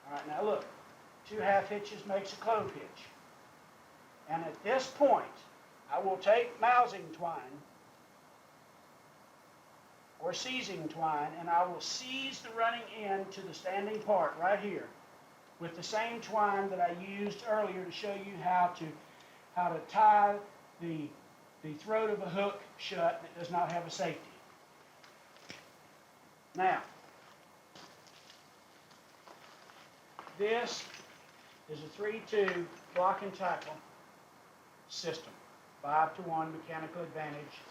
All right, now look, 2 half hitches makes a clove hitch. And at this point, I will take mousing twine or seizing twine, and I will seize the running end to the standing part right here with the same twine that I used earlier to show you how to tie the throat of a hook shut that does not have a safety. Now, this is a 3-2 block and tackle system, 5-to-1 mechanical advantage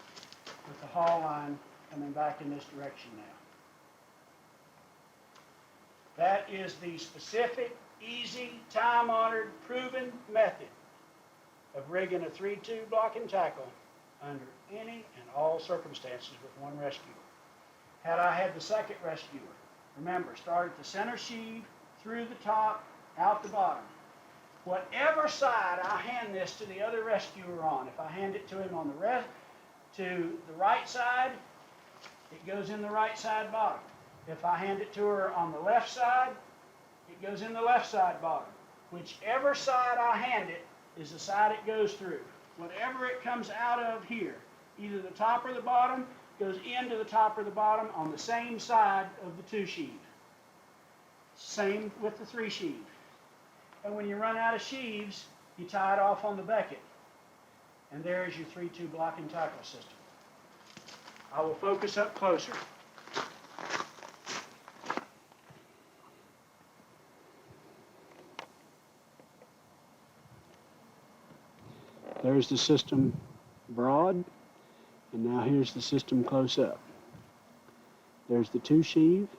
with the haul line coming back in this direction now. That is the specific, easy, time-honored, proven method of rigging a 3-2 block and tackle under any and all circumstances with one rescuer. Had I had the second rescuer, remember, start at the center sheave, through the top, out the bottom. Whatever side I hand this to the other rescuer on, if I hand it to him on to the right side, it goes in the right side bottom. If I hand it to her on the left side, it goes in the left side bottom. Whichever side I hand it is the side it goes through. Whatever it comes out of here, either the top or the bottom, goes into the top or the bottom on the same side of the 2 sheave. Same with the 3 sheave. And when you run out of sheaves, you tie it off on the becket. And there is your 3-2 block and tackle system. I will focus up closer. There's the system broad, and now here's the system close up. There's the 2 sheave.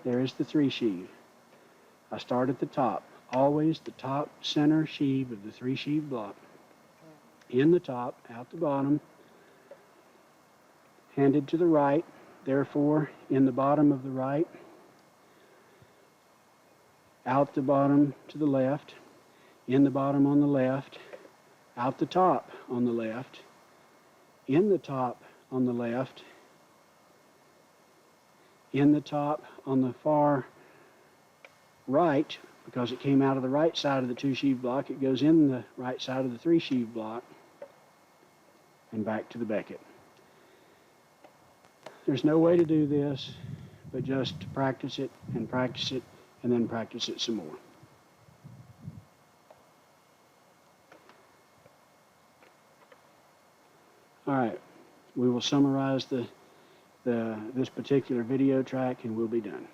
There is the 3 sheave. I start at the top, always the top center sheave of the 3 sheave block. In the top, out the bottom, handed to the right, therefore in the bottom of the right, out the bottom to the left, in the bottom on the left, out the top on the left, in the top on the left, in the top on the far right, because it came out of the right side of the 2 sheave block, it goes in the right side of the 3 sheave block, and back to the becket. There's no way to do this but just to practice it, and then practice it some more. All right, we will summarize this particular video track and we'll be done.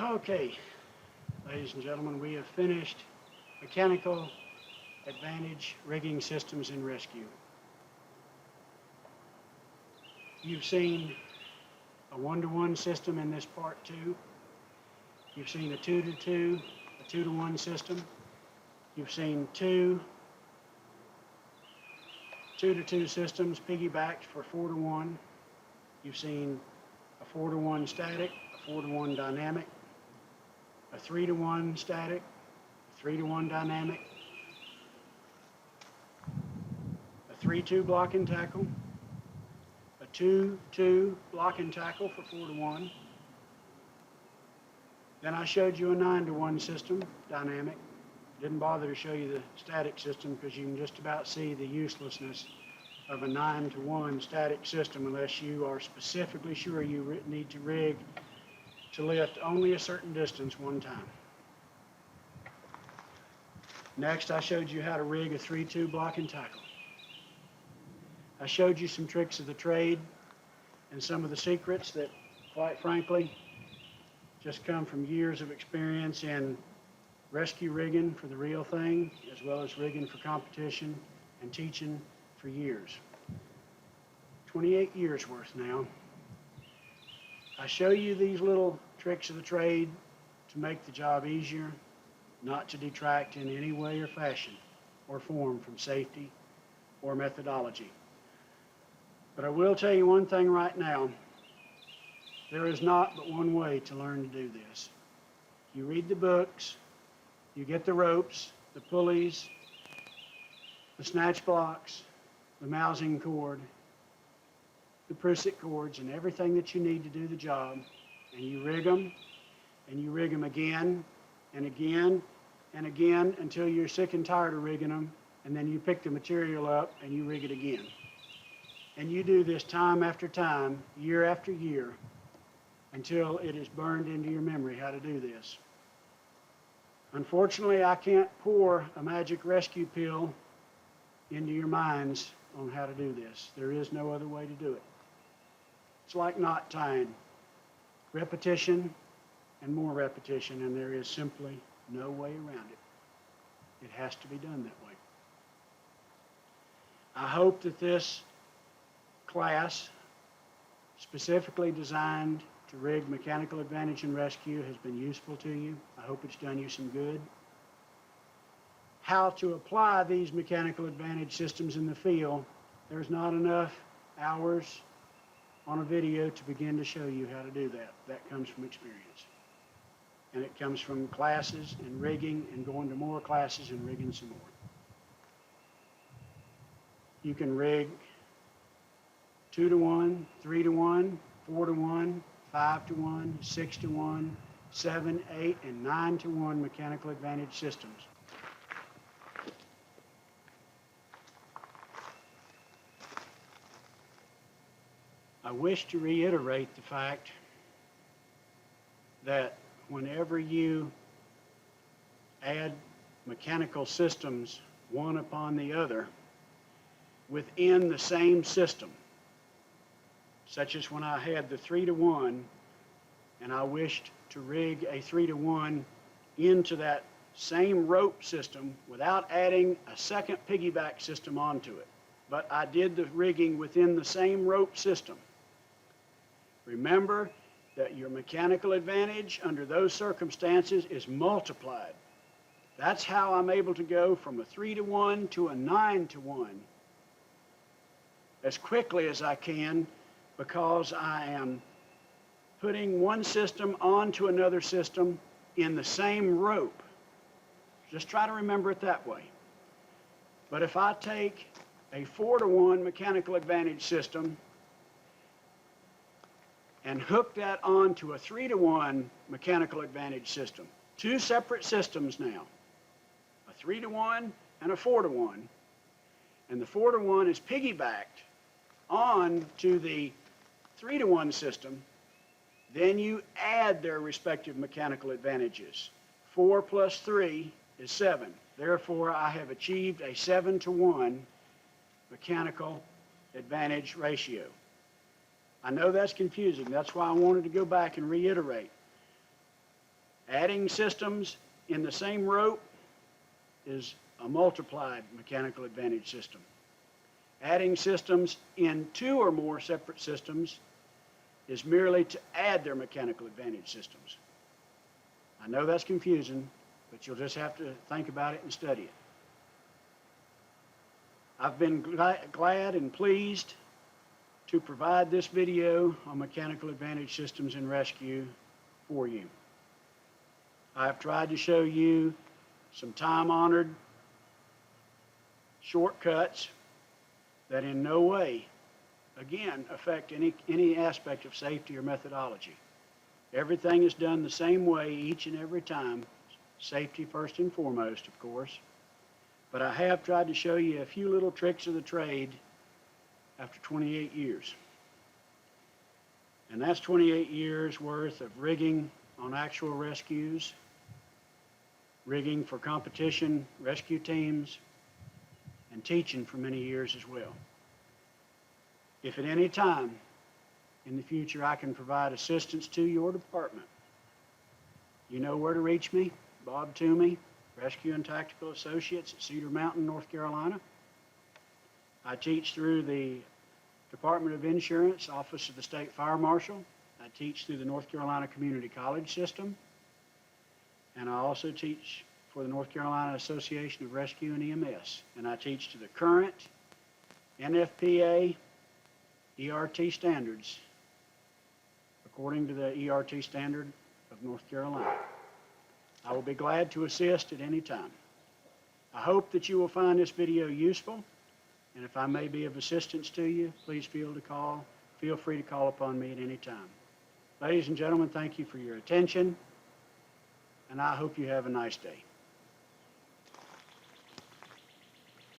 Okay, ladies and gentlemen, we have finished mechanical advantage rigging systems in rescue. You've seen a 1-to-1 system in this part 2. You've seen a 2-to-2, a 2-to-1 system. You've seen 2 2-to-2 systems piggybacked for 4-to-1. You've seen a 4-to-1 static, a 4-to-1 dynamic, a 3-to-1 static, a 3-to-1 dynamic, a 3-2 block and tackle, a 2-2 block and tackle for 4-to-1. Then I showed you a 9-to-1 system, dynamic. Didn't bother to show you the static system because you can just about see the uselessness of a 9-to-1 static system unless you are specifically sure you need to rig to lift only a certain distance one time. Next, I showed you how to rig a 3-2 block and tackle. I showed you some tricks of the trade and some of the secrets that, quite frankly, just come from years of experience in rescue rigging for the real thing, as well as rigging for competition and teaching for years. 28 years worth now. I show you these little tricks of the trade to make the job easier, not to detract in any way or fashion or form from safety or methodology. But I will tell you one thing right now. There is not but one way to learn to do this. You read the books, you get the ropes, the pulleys, the snatch blocks, the mousing cord, the prusik cords, and everything that you need to do the job, and you rig them, and you rig them again and again and again until you're sick and tired of rigging them, and then you pick the material up and you rig it again. And you do this time after time, year after year, until it is burned into your memory how to do this. Unfortunately, I can't pour a magic rescue pill into your minds on how to do this. There is no other way to do it. It's like knot tying. Repetition and more repetition, and there is simply no way around it. It has to be done that way. I hope that this class, specifically designed to rig mechanical advantage and rescue, has been useful to you. I hope it's done you some good. How to apply these mechanical advantage systems in the field, there's not enough hours on a video to begin to show you how to do that. That comes from experience. And it comes from classes and rigging and going to more classes and rigging some more. You can rig 2 to 1, 3 to 1, 4 to 1, 5 to 1, 6 to 1, 7, 8, and 9 to 1 mechanical advantage systems. I wish to reiterate the fact that whenever you add mechanical systems one upon the other within the same system, such as when I had the 3 to 1 and I wished to rig a 3 to 1 into that same rope system without adding a second piggyback system onto it. But I did the rigging within the same rope system. Remember that your mechanical advantage under those circumstances is multiplied. That's how I'm able to go from a 3 to 1 to a 9 to 1 as quickly as I can, because I am putting one system onto another system in the same rope. Just try to remember it that way. But if I take a 4 to 1 mechanical advantage system and hook that onto a 3 to 1 mechanical advantage system, two separate systems now, a 3 to 1 and a 4 to 1, and the 4 to 1 is piggybacked on to the 3 to 1 system, then you add their respective mechanical advantages. 4 plus 3 is 7. Therefore, I have achieved a 7 to 1 mechanical advantage ratio. I know that's confusing. That's why I wanted to go back and reiterate. Adding systems in the same rope is a multiplied mechanical advantage system. Adding systems in 2 or more separate systems is merely to add their mechanical advantage systems. I know that's confusing, but you'll just have to think about it and study it. I've been glad and pleased to provide this video on mechanical advantage systems in rescue for you. I've tried to show you some time-honored shortcuts that in no way, again, affect any aspect of safety or methodology. Everything is done the same way each and every time. Safety first and foremost, of course. But I have tried to show you a few little tricks of the trade after 28 years. And that's 28 years worth of rigging on actual rescues, rigging for competition rescue teams, and teaching for many years as well. If at any time in the future I can provide assistance to your department, you know where to reach me, Bob Toomey, Rescue and Tactical Associates at Cedar Mountain, North Carolina. I teach through the Department of Insurance, Office of the State Fire Marshal. I teach through the North Carolina Community College system. And I also teach for the North Carolina Association of Rescue and EMS. And I teach to the current NFPA ERT standards, according to the ERT standard of North Carolina. I will be glad to assist at any time. I hope that you will find this video useful, and if I may be of assistance to you, please feel free to call upon me at any time. Ladies and gentlemen, thank you for your attention, and I hope you have a nice day.